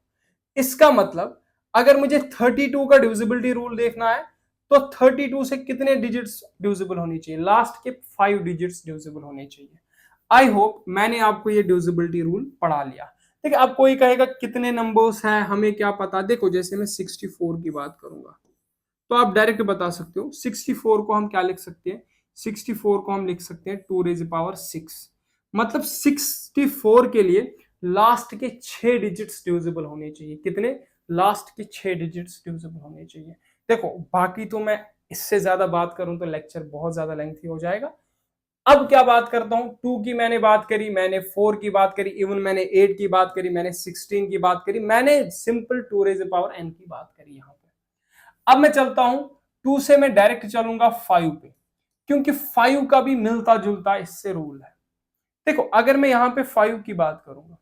इसका मतलब अगर मुझे 32 का डिविजिबिलिटी रूल देखना है तो 32 से कितने डिजिट्स डिविजिबल होनी चाहिए? लास्ट के 5 डिजिट्स डिविजिबल होने चाहिए। आई होप मैंने आपको ये डिविजिबिलिटी रूल पढ़ा लिया। देखिए अब कोई कहेगा कितने नंबर्स हैं, हमें क्या पता। देखो जैसे मैं 64 की बात करूंगा तो आप डायरेक्ट बता सकते हो 64 को हम क्या लिख सकते हैं? 64 को हम लिख सकते हैं 2 रेज़ पावर 6। मतलब 64 के लिए लास्ट के 6 डिजिट्स डिविजिबल होने चाहिए। कितने? लास्ट के 6 डिजिट्स डिविजिबल होने चाहिए। देखो बाकी तो मैं इससे ज्यादा बात करूं तो लेक्चर बहुत ज्यादा लेंथी हो जाएगा। अब क्या बात करता हूं, 2 की मैंने बात करी, मैंने 4 की बात करी, इवन मैंने 8 की बात करी, मैंने 16 की बात करी, मैंने सिंपल 2 रेज़ पावर n की बात करी यहां पे। अब मैं चलता हूं 2 से मैं डायरेक्ट चलूंगा 5 पे, क्योंकि 5 का भी मिलता जुलता इससे रूल है। देखो अगर मैं यहां पे 5 की बात करूंगा,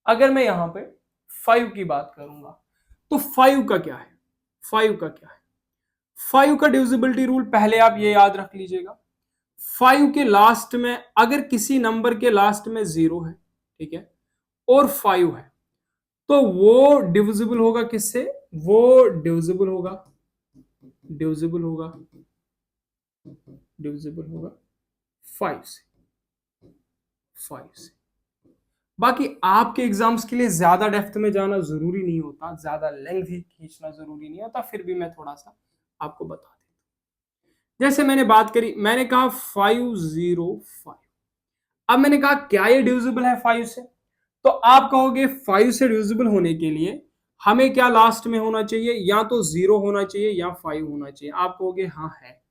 अगर मैं यहां पे 5 की बात करूंगा तो 5 का क्या है? 5 का क्या है? 5 का डिविजिबिलिटी रूल पहले आप ये याद रख लीजिएगा। 5 के लास्ट में अगर किसी नंबर के लास्ट में 0 है, ठीक है, और 5 है, तो वो डिविजिबल होगा किससे? वो डिविजिबल होगा, डिविजिबल होगा, डिविजिबल होगा 5 से, 5 से। बाकी आपके एग्जाम्स के लिए ज्यादा डेप्थ में जाना जरूरी नहीं होता, ज्यादा लेंथ ही खींचना जरूरी नहीं होता, फिर भी मैं थोड़ा सा आपको बता देता। जैसे मैंने बात करी, मैंने कहा 505। अब मैंने कहा क्या ये डिविजिबल है 5 से? तो आप कहोगे 5 से डिविजिबल होने के लिए हमें क्या लास्ट में होना चाहिए? या तो 0 होना चाहिए या 5 होना चाहिए। आप कहोगे हाँ है,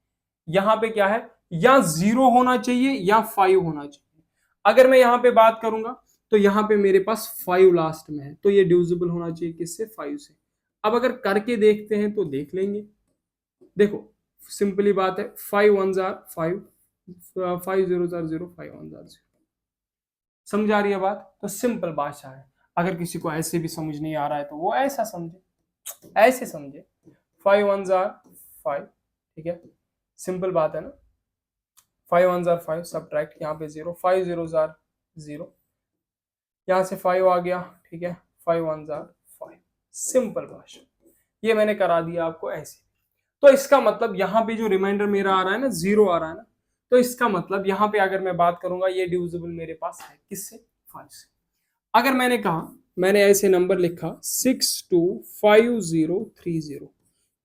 यहां पे क्या है? या 0 होना चाहिए या 5 होना चाहिए। अगर मैं यहां पे बात करूंगा तो यहां पे मेरे पास 5 लास्ट में है, तो ये डिविजिबल होना चाहिए किससे? 5 से। अब अगर करके देखते हैं तो देख लेंगे। देखो सिंपली बात है, 5 1 जार 5, 5 0 जार 0, 5 1 जार 0। समझ आ रही है बात? तो सिंपल भाषा है। अगर किसी को ऐसे भी समझ नहीं आ रहा है तो वो ऐसा समझे, ऐसे समझे। 5 1 जार 5, ठीक है, सिंपल बात है ना। 5 1 जार 5, सब्ट्रैक्ट यहाँ पे 0, 5 0 जार 0, यहाँ से 5 आ गया, ठीक है, 5 1 जार 5। सिंपल भाषा, ये मैंने करा दिया आपको ऐसे। तो इसका मतलब यहाँ पे जो रिमाइंडर मेरा आ रहा है ना, 0 आ रहा है ना, तो इसका मतलब यहाँ पे अगर मैं बात करूंगा ये डिविजिबल मेरे पास है किससे? 5 से। अगर मैंने कहा, मैंने ऐसे नंबर लिखा 625030,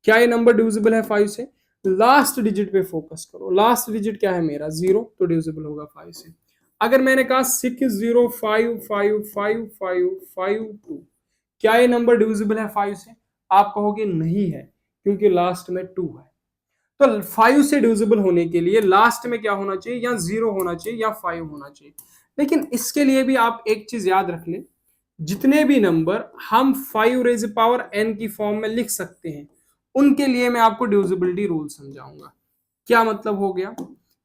क्या ये नंबर डिविजिबल है 5 से? लास्ट डिजिट पे फोकस करो, लास्ट डिजिट क्या है मेरा? 0, तो डिविजिबल होगा 5 से। अगर मैंने कहा 60555552, क्या ये नंबर डिविजिबल है 5 से? आप कहोगे नहीं है, क्योंकि लास्ट में 2 है। तो 5 से डिविजिबल होने के लिए लास्ट में क्या होना चाहिए? या 0 होना चाहिए या 5 होना चाहिए। लेकिन इसके लिए भी आप एक चीज याद रख लें, जितने भी नंबर हम 5 रेज़ पावर n की फॉर्म में लिख सकते हैं, उनके लिए मैं आपको डिविजिबिलिटी रूल समझाऊंगा। क्या मतलब हो गया?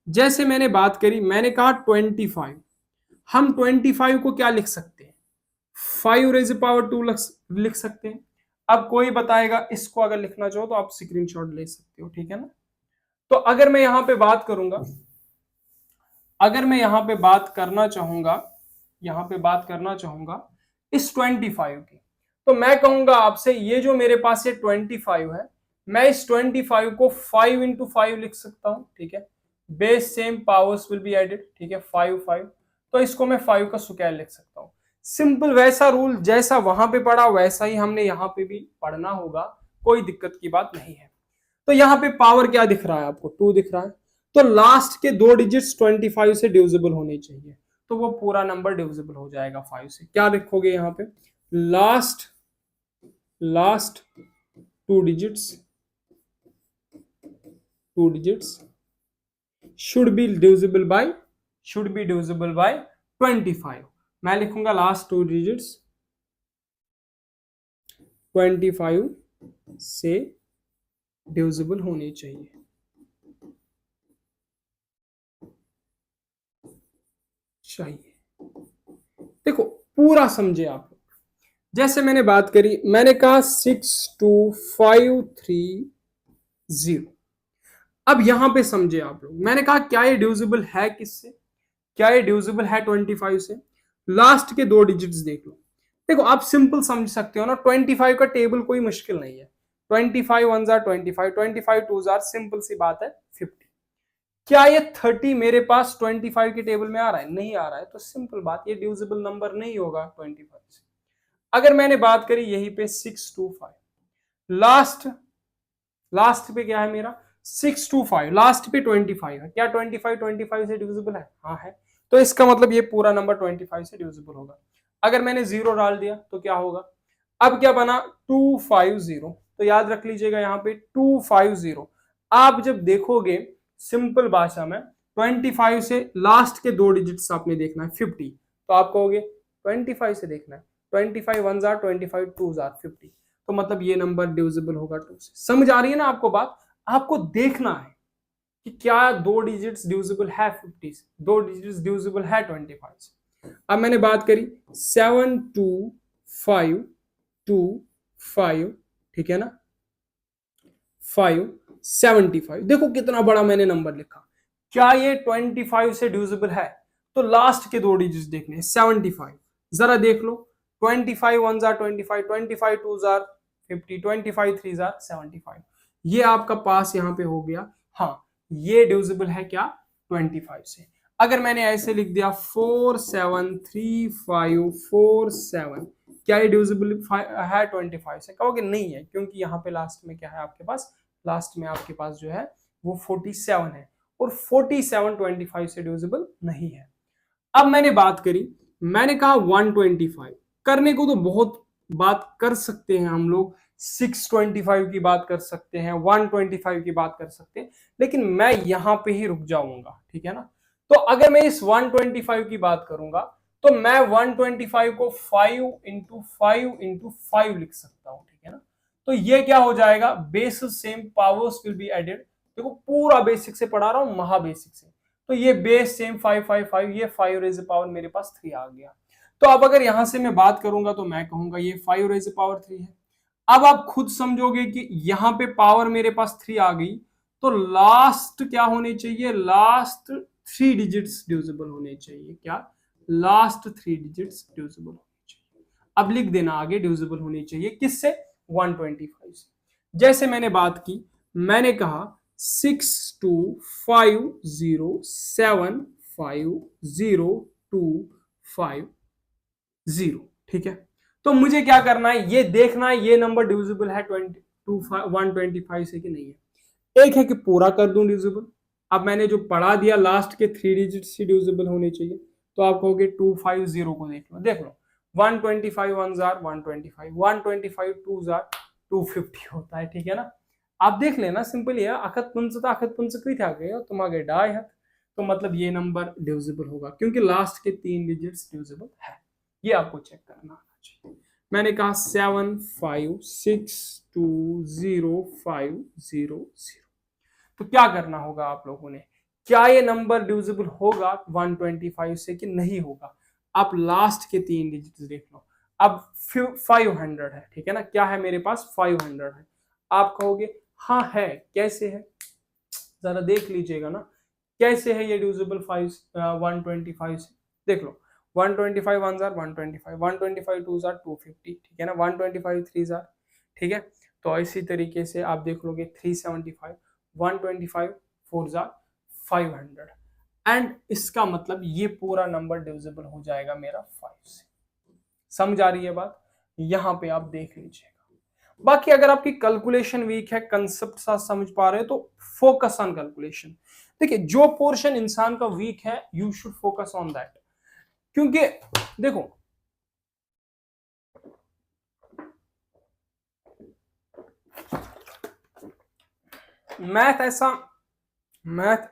जैसे मैंने बात करी, मैंने कहा 25, हम 25 को क्या लिख सकते हैं? 5 रेज़ पावर 2 लिख सकते हैं। अब कोई बताएगा इसको अगर लिखना चाहो तो आप स्क्रीनशॉट ले सकते हो, ठीक है ना। तो अगर मैं यहां पे बात करूंगा, अगर मैं यहां पे बात करना चाहूंगा, यहां पे बात करना चाहूंगा इस 25 की, तो मैं कहूंगा आपसे ये जो मेरे पास ये 25 है, मैं इस 25 को 5 इंटू 5 लिख सकता हूं, ठीक है। Base same, powers will be added, ठीक है, 5 5, तो इसको मैं 5 का स्क्वायर लिख सकता हूं। सिंपल, वैसा रूल जैसा वहां पे पढ़ा वैसा ही हमने यहां पे भी पढ़ना होगा, कोई दिक्कत की बात नहीं है। तो यहाँ पे पावर क्या दिख रहा है आपको? 2 दिख रहा है। तो लास्ट के 2 डिजिट्स 25 से डिविजिबल होने चाहिए, तो वो पूरा नंबर डिविजिबल हो जाएगा 5 से। क्या लिखोगे यहाँ पे? Last 2 digits should be divisible by 25। मैं लिखूंगा लास्ट 2 डिजिट्स 25 से डिविजिबल होने चाहिए। देखो पूरा समझे आप। जैसे मैंने बात करी, मैंने कहा 62530। अब यहां पे समझे आप लोग, मैंने कहा क्या ये डिविजिबल है किससे? क्या ये डिविजिबल है 25 से? लास्ट के 2 डिजिट्स देख लो। देखो आप सिंपल समझ सकते हो ना, 25 का टेबल कोई मुश्किल नहीं है। 25 1 जार 25, 25 2 जार, सिंपल सी बात है 50। क्या ये 30 मेरे पास 25 के टेबल में आ रहा है? नहीं आ रहा है, तो सिंपल बात, ये डिविजिबल नंबर नहीं होगा 25 से। अगर मैंने बात करी यहीं पे 625, लास्ट पे क्या है मेरा? 625, लास्ट पे 25 है। क्या 25 से डिविजिबल है? हाँ है। तो इसका मतलब ये पूरा नंबर 25 से डिविजिबल होगा। अगर मैंने 0 डाल दिया तो क्या होगा? अब क्या बना? 250। तो याद रख लीजिएगा यहाँ पे 250। आप जब देखोगे सिंपल भाषा में, 25 से लास्ट के 2 डिजिट्स आपने देखना है 50, तो आप कहोगे 25 से देखना है। 25 1 जार 25 2 जार 50, तो मतलब ये नंबर डिविजिबल होगा 2 से। समझ आ रही है ना आपको बात? आपको देखना है कि क्या 2 डिजिट्स डिविजिबल है 50 से, 2 डिजिट्स डिविजिबल है 25 से। अब मैंने बात करी 72525, ठीक है ना, 575। देखो कितना बड़ा मैंने नंबर लिखा। क्या ये 25 से डिविजिबल है? तो लास्ट के 2 डिजिट्स देखने 75, जरा देख लो। 25 1 जार 25, 25 2 जार 50, 25 3 जार 75। ये आपका पास यहाँ पे हो गया। हाँ, ये डिविजिबल है क्या? 25 से। अगर मैंने ऐसे लिख दिया 473547, क्या ये डिविजिबल है 25 से? कहोगे नहीं है, क्योंकि यहाँ पे लास्ट में क्या है आपके पास? लास्ट में आपके पास जो है वो 47 है, और 47 25 से डिविजिबल नहीं है। अब मैंने बात करी, मैंने कहा 125। करने को तो बहुत बात कर सकते हैं हम लोग, 625 की बात कर सकते हैं, 125 की बात कर सकते हैं, लेकिन मैं यहां पे ही रुक जाऊंगा, ठीक है ना। तो अगर मैं इस 125 की बात करूंगा, तो मैं 125 को 5 इंटू 5 लिख सकता हूं, ठीक है ना। तो ये क्या हो जाएगा? Base same, powers will be added. देखो पूरा बेसिक से पढ़ा रहा हूं, महा बेसिक से। तो ये बेस सेम 555, ये 5 रेज़ पावर मेरे पास 3 आ गया। तो अब अगर यहां से मैं बात करूंगा तो मैं कहूंगा ये 5 रेज़ पावर 3 है। अब आप खुद समझोगे कि यहां पे पावर मेरे पास 3 आ गई, तो लास्ट क्या होने चाहिए? लास्ट 3 डिजिट्स डिविजिबल होने चाहिए। क्या? लास्ट 3 डिजिट्स डिविजिबल होने चाहिए। अब लिख देना आगे, डिविजिबल होनी चाहिए किससे? 125 से। जैसे मैंने बात की, मैंने कहा 6250750250, ठीक है। तो मुझे क्या करना है? ये देखना है ये नंबर डिविजिबल है 125 से कि नहीं है। एक है कि पूरा कर दूं डिविजिबल। अब मैंने जो पढ़ा दिया, लास्ट के 3 डिजिट से डिविजिबल होने चाहिए, तो आप कहोगे 250 को देख लो 125 1 जार 125, 125 2 जार 250 होता है, ठीक है ना। आप देख लेना, सिंपल है, अखत पुंस था अखत पुंस कई था गए तुम आगे डाई है, तो मतलब ये नंबर डिविजिबल होगा क्योंकि लास्ट के 3 डिजिट्स डिविजिबल है। ये आपको चेक करना आना चाहिए। मैंने कहा 7562050 तो क्या करना होगा आप लोगों ने, क्या ये नंबर डिविजिबल होगा 125 से कि नहीं होगा। आप लास्ट के 3 डिजिट देख लो। अब 500 है, ठीक है ना, क्या है मेरे पास 500 है। आप कहोगे हाँ है, कैसे है, जरा देख लीजिएगा ना, कैसे है ये डिविजिबल 125 से। देख लो 125 1 जार 125, 125 2 जार 250, ठीक है ना, 125 3 जार, ठीक है। तो इसी तरीके से आप देख लोगे 375, 125 4 जार 500 एंड इसका मतलब ये पूरा नंबर डिविजिबल हो जाएगा मेरा 5 से। समझ आ रही है बात, यहां पे आप देख लीजिएगा। बाकी अगर आपकी कैलकुलेशन वीक है, कंसेप्ट साथ समझ पा रहे हो तो फोकस ऑन कैलकुलेशन। देखिए जो पोर्शन इंसान का वीक है you should focus on that, क्योंकि देखो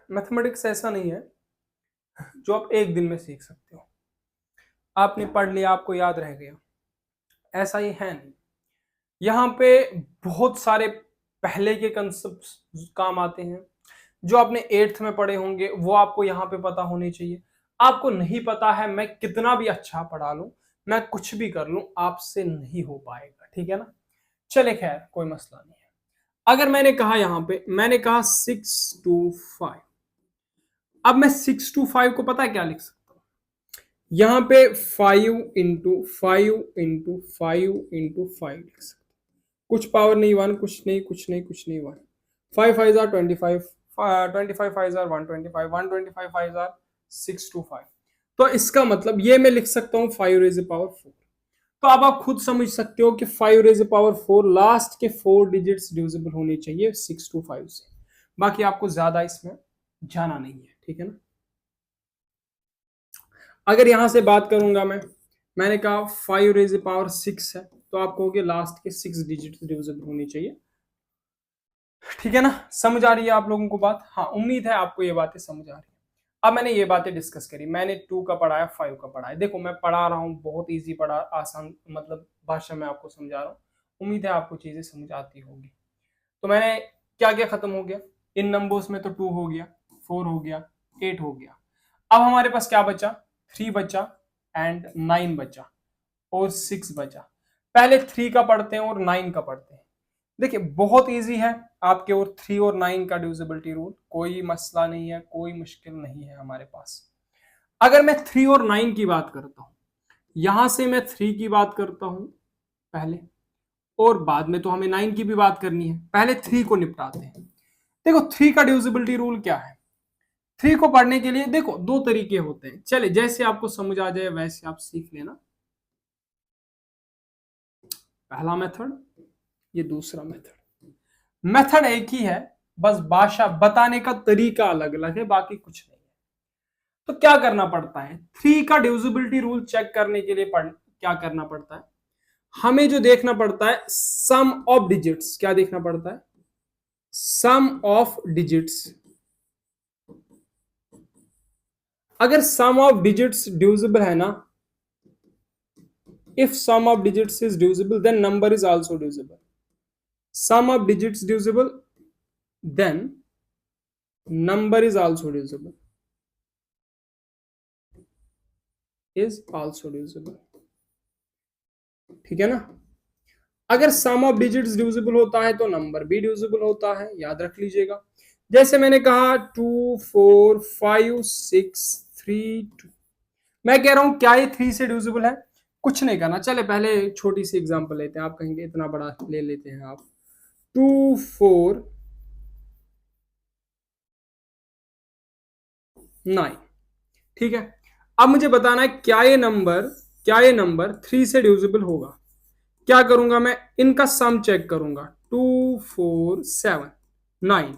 मैथमेटिक्स ऐसा नहीं है जो आप एक दिन में सीख सकते हो, आपने पढ़ लिया आपको याद रह गया, ऐसा ही है नहीं। यहाँ पे बहुत सारे पहले के कंसेप्ट काम आते हैं, जो आपने 8th में पढ़े होंगे वो आपको यहाँ पे पता होने चाहिए। आपको नहीं पता है, मैं कितना भी अच्छा पढ़ा लूं, मैं कुछ भी कर लूं, आपसे नहीं हो पाएगा, ठीक है ना। चले खैर कोई मसला नहीं है। अगर मैंने कहा यहाँ पे मैंने कहा 6 to 5, अब मैं 6 to 5 को पता है क्या लिख सकता हूँ, यहाँ पे 5 into 5 लिख सकता हूँ। कुछ पावर नहीं, 1 कुछ नहीं कुछ नहीं कुछ नहीं 1, 5 5 जार 25, 25 5 जार 125, 125 5 जार 6 to 5। तो इसका मतलब ये मैं लिख सकता हूँ 5 रेज़ पावर 4। तो अब आप खुद समझ सकते हो कि 5 रेज़ पावर 4 लास्ट के 4 डिजिट्स डिविजिबल होने चाहिए 6 to 5 से। बाकी आपको ज्यादा इसमें जाना नहीं है, ठीक है ना। अगर यहां से बात करूंगा मैंने कहा 5 रेज़ पावर 6 है, तो आप कहोगे लास्ट के 6 डिजिट्स डिविजिबल होनी चाहिए, ठीक है ना। समझ आ रही है आप लोगों को बात, हाँ उम्मीद है आपको ये बातें समझ आ रही है। अब मैंने ये बातें डिस्कस करी, मैंने 2 का पढ़ाया 5 का पढ़ाया, देखो मैं पढ़ा रहा हूँ बहुत इजी पढ़ा, आसान मतलब भाषा में आपको समझा रहा हूँ, उम्मीद है आपको चीजें समझ आती होगी। तो मैंने क्या क्या खत्म हो गया इन नंबर्स में, तो 2 हो गया, 4 हो गया, 8 हो गया। अब हमारे पास क्या बचा, 3 बचा एंड 9 बचा और 6 बचा। पहले 3 का पढ़ते हैं और 9 का पढ़ते हैं। देखिए बहुत इजी है आपके, और 3 और 9 का डिविजिबिलिटी रूल, कोई मसला नहीं है, कोई मुश्किल नहीं है हमारे पास। अगर मैं 3 और 9 की बात करता हूं, यहां से मैं 3 की बात करता हूं पहले, और बाद में तो हमें 9 की भी बात करनी है, पहले 3 को निपटाते हैं। देखो 3 का डिविजिबिलिटी रूल क्या है, 3 को पढ़ने के लिए देखो 2 तरीके होते हैं, चले जैसे आपको समझ आ जाए वैसे आप सीख लेना। पहला मेथड, ये दूसरा मेथड, मेथड एक ही है, बस भाषा बताने का तरीका अलग अलग है, बाकी कुछ नहीं है। तो क्या करना पड़ता है, 3 का डिविजिबिलिटी रूल चेक करने के लिए क्या करना पड़ता है, हमें जो देखना पड़ता है सम ऑफ डिजिट्स, क्या देखना पड़ता है, सम ऑफ डिजिट्स। अगर सम ऑफ डिजिट्स डिविजिबल है ना, if sum of digits is divisible then number is also divisible, sum of digits divisible then number is also divisible, is also divisible, ठीक है ना। अगर सम ऑफ डिजिट्स डिविजिबल होता है तो नंबर भी डिविजिबल होता है, याद रख लीजिएगा। जैसे मैंने कहा 2 4 5 6 3 2, मैं कह रहा हूं क्या ये 3 से डिविजिबल है, कुछ नहीं करना, चले पहले छोटी सी एग्जांपल लेते हैं, आप कहेंगे इतना बड़ा ले लेते हैं आप, 2 4 9, ठीक है। अब मुझे बताना है क्या ये नंबर 3 से डिविजिबल होगा। क्या करूंगा मैं, इनका सम चेक करूंगा, 2 4 7 9,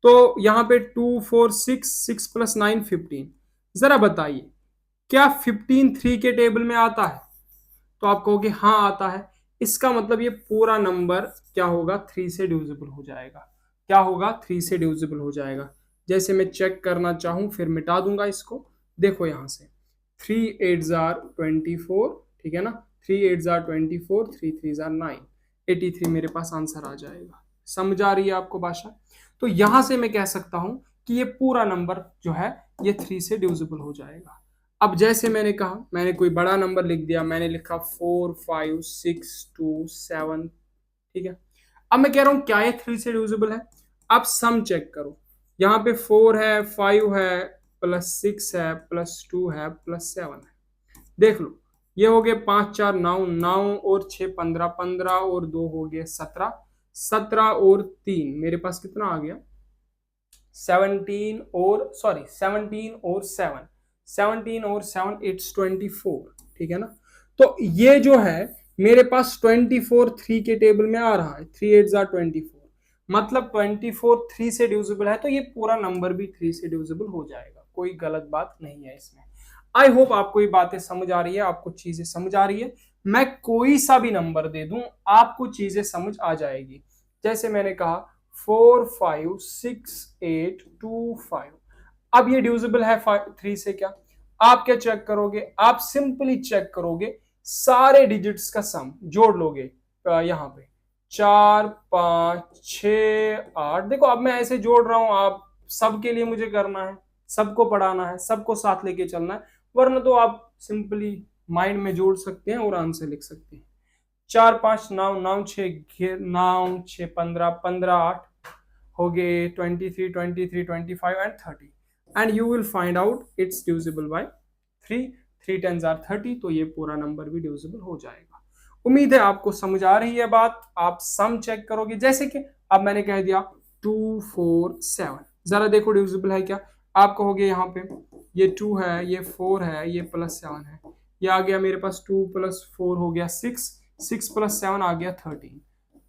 तो यहां पे 2 4 6 6 + 9 15। जरा बताइए क्या 15 3 के टेबल में आता है? तो आप कहोगे हाँ आता है। इसका मतलब ये पूरा नंबर क्या होगा, 3 से डिविजिबल हो जाएगा। क्या होगा, 3 से डिविजिबल हो जाएगा। जैसे मैं चेक करना चाहूं फिर मिटा दूंगा इसको। देखो यहां से 3 8 जार 24, ठीक है ना, 3 8 जार 24, 3 3 जार 9, 83 मेरे पास आंसर आ जाएगा। समझ आ रही है आपको भाषा? तो यहां से मैं कह सकता हूं कि ये पूरा नंबर जो है ये 3 से डिविजिबल हो जाएगा। अब जैसे मैंने कहा, मैंने कोई बड़ा नंबर लिख दिया, मैंने लिखा 4 5 6 2 7, ठीक है। अब मैं कह रहा हूं क्या ये 3 से डिविजिबल है? आप सम चेक करो। यहाँ पे 4 है, 5 है, प्लस 6 है, प्लस 2 है, प्लस 7 है। देख लो, ये हो गए 5 4 9, 9 और 6 15, 15 और 2 हो गए 17, 17 और 3 मेरे पास कितना आ गया, 17 और सॉरी 17 और 7, 17 और 7 इट्स 24, ठीक है ना। तो ये जो है मेरे पास 24 3 के टेबल में आ रहा है, 3 8 जार 24, मतलब 24 3 से डिविजिबल है, तो ये पूरा नंबर भी 3 से डिविजिबल हो जाएगा। कोई गलत बात नहीं है इसमें। आई होप आपको ये बातें समझ आ रही है, आपको चीजें समझ आ रही है। मैं कोई सा भी नंबर दे दूं आपको चीजें समझ आ जाएगी। जैसे मैंने कहा 4 5 6 8 2 5, अब ये डिविजिबल है 3 से क्या? आप क्या चेक करोगे? आप सिंपली चेक करोगे, सारे डिजिट्स का सम जोड़ लोगे। यहां पे 4 5 6 8, देखो अब मैं ऐसे जोड़ रहा हूं, आप सबके लिए मुझे करना है, सबको पढ़ाना है, सबको साथ लेके चलना है, वरना तो आप सिंपली माइंड में जोड़ सकते हैं और आंसर लिख सकते हैं। 4 5 9 9 6 9 6 15 15 8 हो गए 23 23 25 and 30, and you will find out it's divisible by 3, 3 10 are 30, तो ये पूरा नंबर भी डिविजिबल हो जाएगा। उम्मीद है आपको समझ आ रही है बात। आप सम चेक करोगे, जैसे कि अब मैंने कह दिया 2 4 7, जरा देखो डिविजिबल है क्या? आप कहोगे यहाँ पे ये 2 है, ये 4 है, ये प्लस 7 है, ये आ गया मेरे पास 2 प्लस 4 हो गया 6, 6 प्लस 7 आ गया 13।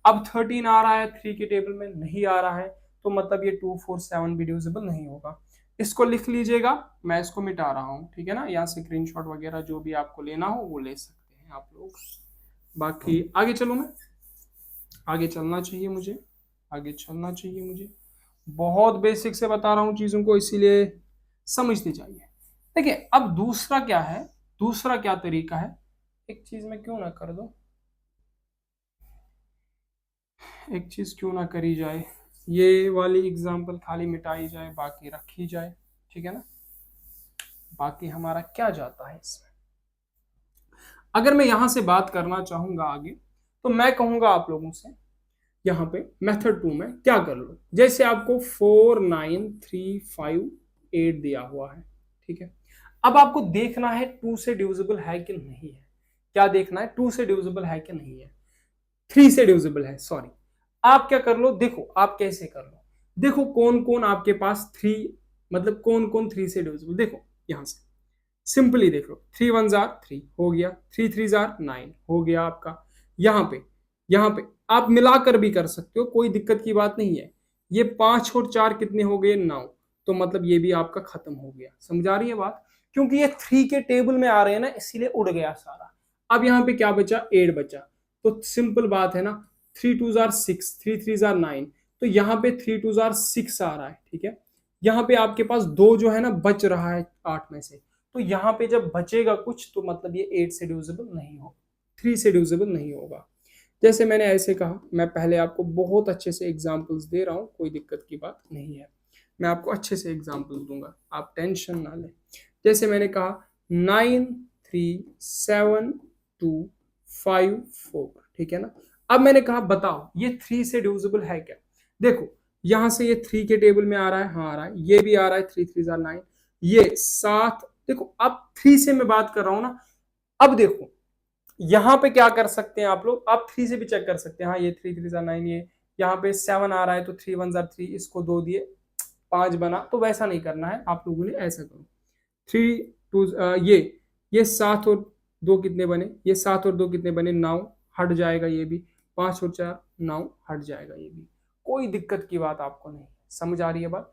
अब 13 आ रहा है 3 के टेबल में, नहीं आ रहा है, तो मतलब ये 2 4 7 भी डिविजिबल नहीं होगा। इसको लिख लीजिएगा, मैं इसको मिटा रहा हूँ, ठीक है ना। यहाँ से स्क्रीनशॉट वगैरह जो भी आपको लेना हो वो ले सकते हैं आप लोग। बाकी आगे चलो, मैं आगे चलना चाहिए मुझे, आगे चलना चाहिए मुझे। बहुत बेसिक से बता रहा हूँ चीजों को, इसीलिए समझते चाहिए। देखिए अब दूसरा क्या है, दूसरा क्या तरीका है, एक चीज में क्यों ना कर दो, एक चीज क्यों ना करी जाए, ये वाली एग्जांपल खाली मिटाई जाए, बाकी रखी जाए, ठीक है ना। बाकी हमारा क्या जाता है इसमें। अगर मैं यहां से बात करना चाहूंगा आगे, तो मैं कहूंगा आप लोगों से यहाँ पे मेथड 2 में क्या कर लो। जैसे आपको 4 9 3 5 8 दिया हुआ है, ठीक है। अब आपको देखना है 2 से डिविजिबल है कि नहीं है। क्या देखना है? 2 से डिविजिबल है कि नहीं है, 3 से डिविजिबल है, सॉरी। आप क्या कर लो, देखो आप कैसे कर लो, देखो कौन कौन आपके पास 3, मतलब कौन कौन 3 से डिविजिबल, देखो यहां से सिंपली देख लो। 3 1 जार 3 हो गया, 3 3 जार 9 हो गया आपका। यहाँ पे आप मिलाकर भी कर सकते हो, कोई दिक्कत की बात नहीं है। ये 5 और 4 कितने हो गए, 9, तो मतलब ये भी आपका खत्म हो गया। समझ आ रही है बात? क्योंकि ये 3 के टेबल में आ रहे हैं ना, इसीलिए उड़ गया सारा। अब यहाँ पे क्या बचा, 8 बचा, तो सिंपल बात है ना, 3 2 जार 6, 3 3 जार 9, तो यहाँ पे 3 2 जार 6 आ रहा है, ठीक है। यहाँ पे आपके पास 2 जो है ना बच रहा है 8 में से, तो यहाँ पे जब बचेगा कुछ तो मतलब ये 8 से डिविजिबल नहीं हो, 3 से डिविजिबल नहीं होगा। जैसे मैंने ऐसे कहा, मैं पहले आपको बहुत अच्छे से एग्जांपल्स दे रहा हूँ, कोई दिक्कत की बात नहीं है, मैं आपको अच्छे से एग्जांपल्स दूंगा, आप टेंशन ना लें। जैसे मैंने कहा 9 3 7 2 5 4, ठीक है ना। अब मैंने कहा बताओ ये 3 से डिविजिबल है क्या? देखो यहां से ये 3 के टेबल में आ रहा है, हाँ आ रहा है, ये भी आ रहा है, 3 3 जार 9, ये 7, देखो अब 3 से मैं बात कर रहा हूं ना। अब देखो यहां पे क्या कर सकते हैं आप लोग, आप 3 से भी चेक कर सकते हैं, हाँ ये 3 3 जार 9, ये यहाँ पे 7 आ रहा है, तो 3 1 जार 3, इसको 2 दिए 5 बना, तो वैसा नहीं करना है आप लोगों ने, ऐसा करो 3 2 ये 7 और 2 कितने बने, ये 7 और 2 कितने बने, 9, हट जाएगा ये भी, 5 और 4 9, हट जाएगा ये भी, कोई दिक्कत की बात आपको नहीं। समझ आ रही है बात?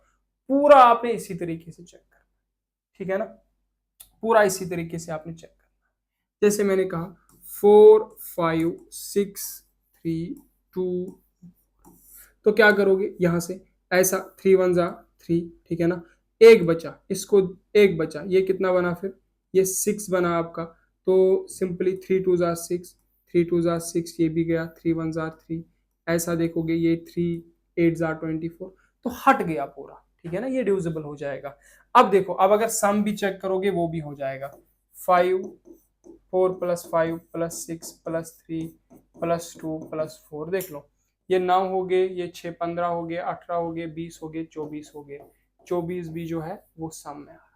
पूरा आपने इसी तरीके से चेक करना, ठीक है ना। पूरा इसी तरीके से आपने चेक करना। जैसे मैंने कहा 4 5 6 3 2, तो क्या करोगे यहां से, ऐसा 3 1 जा 3, ठीक है ना, एक बचा, इसको एक बचा, ये कितना बना फिर, ये 6 बना आपका। तो सिंपली 3 2 जा 6, 3 2 जा 6, ये भी गया, 3 1 जा 3, ऐसा देखोगे ये 3 8 जा 24, तो हट गया पूरा, ठीक है ना, ये डिविजिबल हो जाएगा। अब देखो, अब अगर सम भी चेक करोगे वो भी हो जाएगा, 5 4 plus 5 plus 6 plus 3 plus 2 plus 4, देख लो, ये 9 हो गए, ये 6 15 हो गए, 18 हो गए, 20 हो गए, 24 हो गए, 24 भी जो है वो सम में आ रहा है।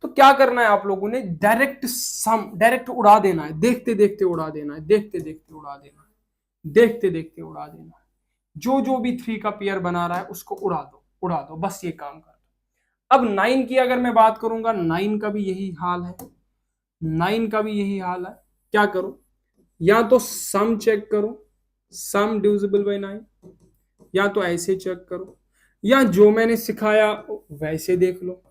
तो क्या करना है आप लोगों ने, डायरेक्ट सम, डायरेक्ट उड़ा देना है, देखते देखते उड़ा देना है, देखते देखते उड़ा देना है, देखते देखते उड़ा देना है, जो जो भी 3 का पेयर बना रहा है उसको उड़ा दो, उड़ा दो, बस ये काम कर दो। अब 9 की अगर मैं बात करूंगा, 9 का भी यही हाल है, 9 का भी यही हाल है। क्या करो, या तो सम चेक करो, सम डिविजिबल बाय 9, या तो ऐसे चेक करो, या जो मैंने सिखाया वैसे देख लो,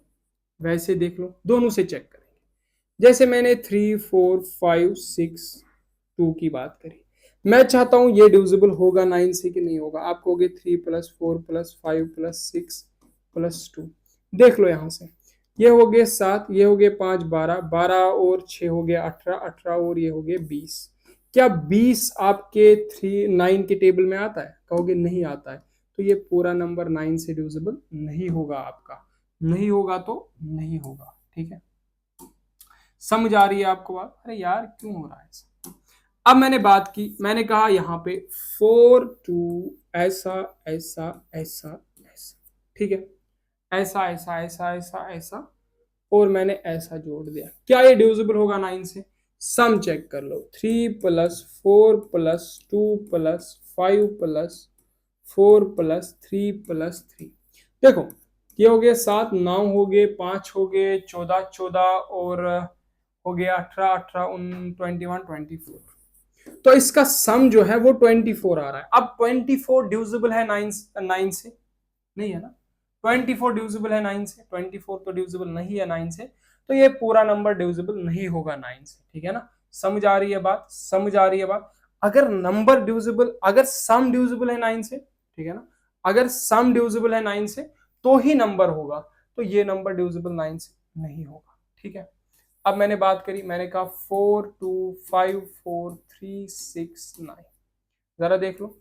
वैसे देख लो, दोनों से चेक करेंगे। जैसे मैंने 3 4 5 6 2 की बात करी, मैं चाहता हूं ये डिविजिबल होगा 9 से कि नहीं होगा। आप कहोगे 3 प्लस 4 प्लस 5 प्लस 6 प्लस 2, देख लो यहां से, ये हो गए 7, ये हो गए 5 12, 12 और 6 हो गए 18, 18 और ये हो गए 20। क्या 20 आपके 9 के टेबल में आता है? कहोगे नहीं आता है, तो ये पूरा नंबर 9 से डिविजिबल नहीं होगा आपका, नहीं होगा तो नहीं होगा, ठीक है। समझ आ रही है आपको बात? अरे यार क्यों हो रहा है ऐसा? अब मैंने बात की, मैंने कहा यहाँ पे 4 2 ऐसा ऐसा ऐसा ऐसा, ठीक है, ऐसा ऐसा ऐसा ऐसा ऐसा, और मैंने ऐसा जोड़ दिया, क्या ये डिविजिबल होगा 9 से? सम चेक कर लो, 3 plus 4 plus 2 plus 5 plus 4 plus 3 plus 3, देखो ये हो गए 7, 9 हो गए, 5 हो गए, 14 14 और हो गया 18 18 21 24, तो इसका सम जो है वो 24 आ रहा है। अब 24 डिविजिबल है 9 से? नहीं है ना। 24 डिविजिबल है 9 से? 24 तो डिविजिबल नहीं है 9 से, तो ये पूरा नंबर डिविजिबल नहीं होगा 9 से, ठीक है ना। समझ आ रही है बात? समझ आ रही है बात? अगर नंबर डिविजिबल, अगर सम डिविजिबल है 9 से, ठीक है ना, अगर सम डिविजिबल है 9 से तो ही नंबर होगा, तो ये नंबर डिविजिबल 9 से नहीं होगा, ठीक है। अब मैंने बात करी, मैंने कहा 4 2 5 4 3 6 9, जरा देख लो,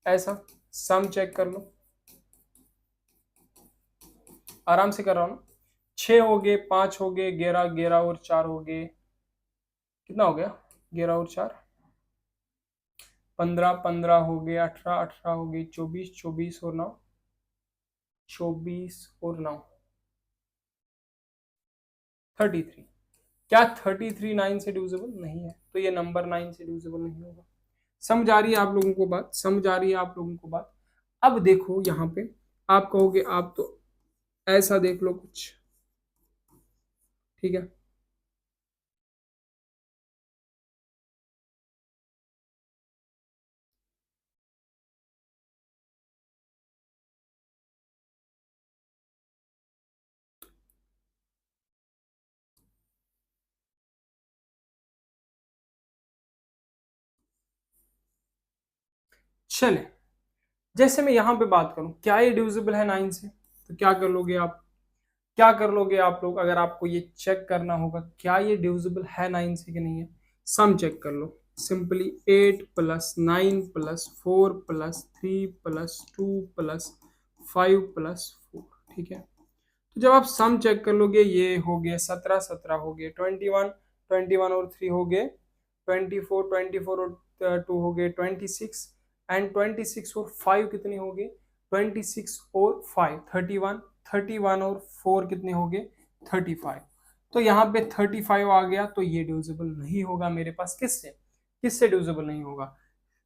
ऐसा सम चेक कर लो, आराम से कर रहा हूं ना। 6 हो गए, 5 हो गए, 11 11 और 4 हो गए, कितना हो गया, 11 और 4 15, 15 हो गए, 18 18 हो गई, 24 24 और 9 24 और 9 33। क्या 33 9 से डिविजिबल नहीं है? तो ये नंबर 9 से डिविजिबल नहीं होगा। समझ आ रही है आप लोगों को बात? समझ आ रही है आप लोगों को बात? अब देखो यहाँ पे, आप कहोगे आप तो ऐसा देख लो कुछ, ठीक है, चले, जैसे मैं यहां पे बात करूं, क्या ये डिविजिबल है 9 से? तो क्या कर लोगे आप, क्या कर लोगे आप लोग, अगर आपको ये चेक करना होगा क्या ये डिविजिबल है 9 से कि नहीं है, सम चेक कर लो, simply 8 plus 9 plus 4 plus 3 plus 2 plus 5 plus 4, ठीक है। तो जब आप सम चेक कर लोगे, ये हो गया 17 17 हो गए, 21 21 और 3 हो गए 24, 24 और 2 हो गए 26, एंड 26 और 5 कितने हो गए, 26 और 5 31, 31 और 4 कितने हो गए 35। तो यहाँ पे 35 आ गया, तो ये डिविजिबल नहीं होगा मेरे पास, किससे, किससे डिविजिबल नहीं होगा,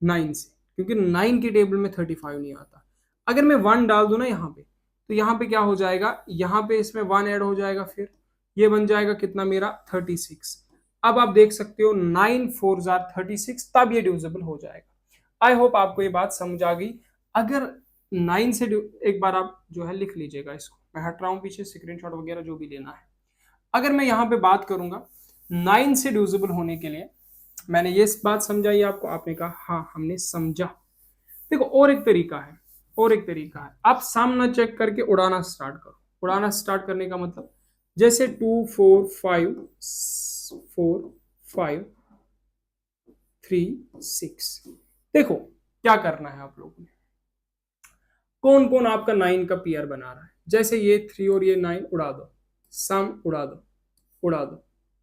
9 से, क्योंकि 9 के टेबल में 35 नहीं आता। अगर मैं 1 डाल दूं ना यहाँ पे, तो यहाँ पे क्या हो जाएगा, यहाँ पे इसमें 1 ऐड हो जाएगा, फिर ये बन जाएगा कितना मेरा 36। अब आप देख सकते हो 9 4 जार 36, तब ये डिविजिबल हो जाएगा। आई होप आपको ये बात समझ आ गई। अगर 9 से एक बार आप जो है लिख लीजिएगा इसको, मैं हट रहा हूँ पीछे, स्क्रीनशॉट वगैरह जो भी लेना है। अगर मैं यहाँ पे बात करूंगा 9 से डिविजिबल होने के लिए, मैंने ये बात समझाई आपको, आपने कहा हाँ हमने समझा। देखो और एक तरीका है, और एक तरीका है, आप सामना चेक करके उड़ाना स्टार्ट करो। उड़ाना स्टार्ट करने का मतलब जैसे 2 4 5 4 5 3 6। देखो क्या करना है आप लोगों ने, कौन कौन आपका 9 का पेयर बना रहा है। जैसे ये 3 और ये 9 उड़ा दो, सम उड़ा दो, उड़ा दो,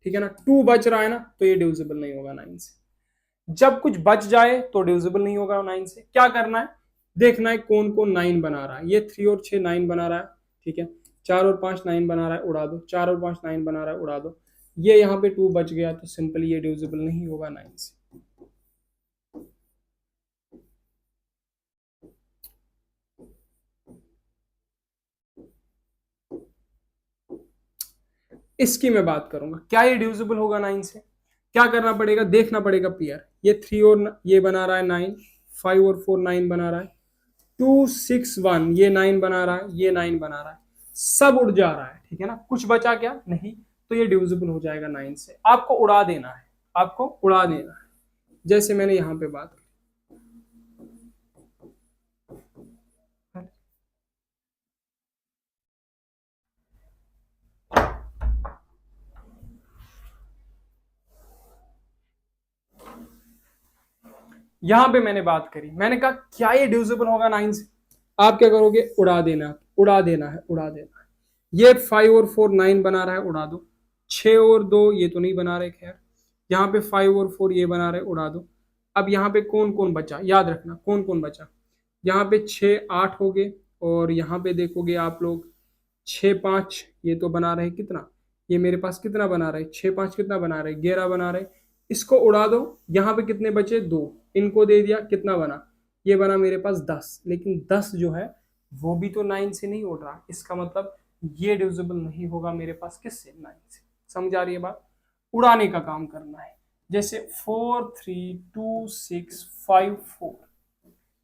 ठीक है ना। 2 बच रहा है ना, तो ये डिविजिबल नहीं होगा 9 से। जब कुछ बच जाए तो डिविजिबल नहीं होगा 9 से। क्या करना है, देखना है कौन कौन 9 बना रहा है। ये 3 और 6 9 बना रहा है, ठीक है। 4 और 5 9 बना रहा है, उड़ा दो। 4 और 5 9 बना रहा है, उड़ा दो। ये यहाँ पे 2 बच गया, तो सिंपली ये डिविजिबल नहीं होगा 9 से। इसकी मैं बात करूंगा, क्या ये डिविजिबल होगा 9 से। क्या करना पड़ेगा, देखना पड़ेगा पेयर। ये 3 और ये बना रहा है 9, 5 और 4 9 बना रहा है, 2 6 1 ये 9 बना रहा है, ये 9 बना रहा है, सब उड़ जा रहा है, ठीक है ना। कुछ बचा क्या, नहीं, तो ये डिविजिबल हो जाएगा 9 से। आपको उड़ा देना है, आपको उड़ा देना है, जैसे मैंने यहां पे बात की। यहां पे मैंने बात करी, मैंने कहा क्या ये डिविजिबल होगा 9 से। आप क्या करोगे, उड़ा देना, उड़ा देना है, उड़ा देना है। ये 5 और 4 9 बना रहा है, उड़ा दो। 6 और 2 ये तो नहीं बना रहे, खैर। यहाँ पे 5 और 4 ये बना रहे, उड़ा दो। अब यहाँ पे कौन कौन बचा, याद रखना कौन कौन बचा। यहाँ पे 6 8 हो गए, और यहाँ पे देखोगे आप लोग 6 5 ये तो बना रहे कितना, ये मेरे पास कितना बना रहे, 6 5 कितना बना रहे, 11 बना रहे। इसको उड़ा दो। यहाँ पे कितने बचे, 2, इनको दे दिया, कितना बना, ये बना मेरे पास 10। लेकिन 10 जो है वो भी तो 9 से नहीं उड़ रहा, इसका मतलब ये डिविजिबल नहीं होगा मेरे पास किससे, 9 से। समझ आ रही है बात। उड़ाने का काम करना है, जैसे 4 3 2 6 5 4।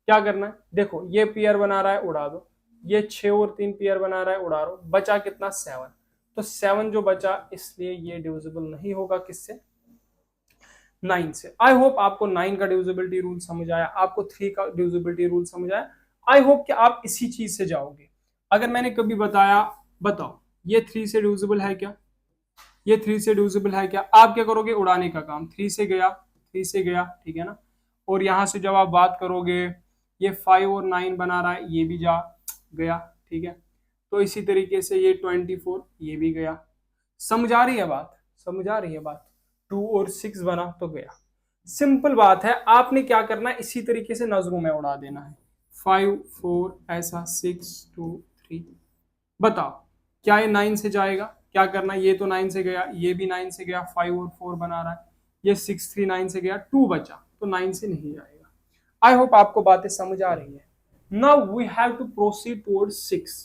क्या करना है, देखो ये पेयर बना रहा है, उड़ा दो। ये 6 और 3 पेयर बना रहा है, उड़ा दो। बचा कितना, 7। तो 7 जो बचा, इसलिए ये डिविजिबल नहीं होगा किससे, 9 से। आई होप आपको 9 का डिविजिबिलिटी रूल समझ आया, आपको 3 का डिविजिबिलिटी रूल समझ आया। आई होप कि आप इसी चीज से जाओगे। अगर मैंने कभी बताया, बताओ ये 3 से डिविजिबल है क्या, ये 3 से डिविजिबल है क्या, आप क्या करोगे, उड़ाने का काम। 3 से गया, 3 से गया, ठीक है ना। और यहां से जब आप बात करोगे, ये 5 और 9 बना रहा है, ये भी जा गया, ठीक है। तो इसी तरीके से ये 24 ये भी गया। समझ आ रही है बात, समझ आ रही है बात। 2 और 6 बना तो गया। सिंपल बात है, आपने क्या करना है, इसी तरीके से नजरों में उड़ा देना है। 5 4 ऐसा, 6 2 3। बताओ क्या ये 9 से जाएगा, क्या करना, ये तो 9 से गया, ये भी 9 से गया, 5 और 4 बना रहा है, ये 6 3 9 से गया, 2 बचा, तो 9 से नहीं जाएगा। आई होप आपको बातें समझ आ रही है। Now we have to proceed toward 6।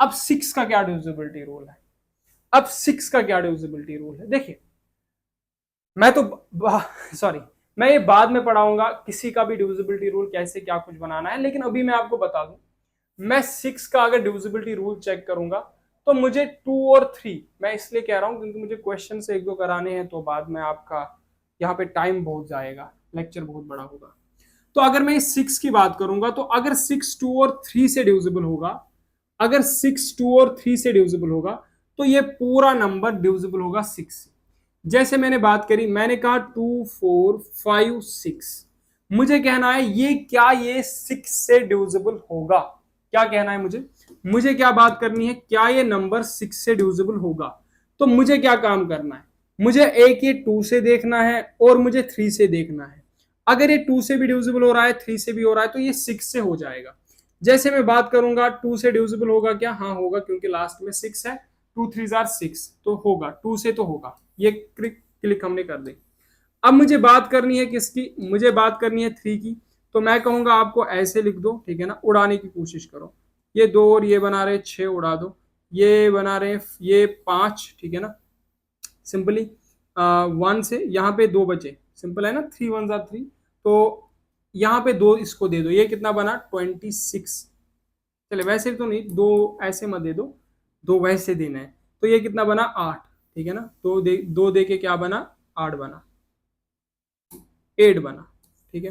अब 6 का क्या डिविजिबिलिटी रूल है, अब 6 का क्या डिविजिबिलिटी रूल है, देखिए मैं तो सॉरी, मैं ये बाद में पढ़ाऊंगा किसी का भी डिविजिबिलिटी रूल कैसे क्या कुछ बनाना है, लेकिन अभी मैं आपको बता दूं, मैं 6 का अगर डिविजिबिलिटी रूल चेक करूंगा तो मुझे 2 और 3, मैं इसलिए कह रहा हूं क्योंकि मुझे क्वेश्चन से 1 2 कराने हैं, तो बाद में आपका यहाँ पे टाइम बहुत जाएगा, लेक्चर बहुत बड़ा होगा। तो अगर मैं इस 6 की बात करूंगा, तो अगर 6 2 और 3 से डिविजिबल होगा, अगर 6 2 और 3 से डिविजिबल होगा, तो ये पूरा नंबर डिविजिबल होगा 6 से। जैसे मैंने बात करी, मैंने कहा 2 4 5 6, मुझे कहना है ये क्या ये 6 से डिविजिबल होगा, क्या कहना है मुझे, मुझे क्या बात करनी है, क्या ये नंबर 6 से डिविजिबल होगा। तो मुझे क्या काम करना है, मुझे एक ये 2 से देखना है और मुझे 3 से देखना है। अगर ये 2 से भी डिविजिबल हो रहा है, 3 से भी हो रहा है, तो ये 6 से हो जाएगा। जैसे मैं बात करूंगा 2 से डिविजिबल होगा क्या, हाँ होगा, क्योंकि लास्ट में 6 है, 2 3 6, तो होगा, 2 से तो होगा, ये क्लिक हमने कर दी। अब मुझे बात करनी है किसकी, मुझे बात करनी है 3 की। तो मैं कहूंगा आपको ऐसे लिख दो, ठीक है ना, उड़ाने की कोशिश करो। ये 2 और ये बना रहे 6, उड़ा दो। ये बना रहे ये 5, ठीक है ना, सिंपली 1 से यहाँ पे 2 बचे, सिंपल है ना, 3 1 3, तो यहाँ पे 2 इसको दे दो, ये कितना बना 26। चले वैसे तो नहीं, 2 ऐसे मत दे दो, 2 वैसे देना है, तो ये कितना बना 8। ठीक है ना, दो दे के क्या बना, 8 बना, 8 बना, ठीक है।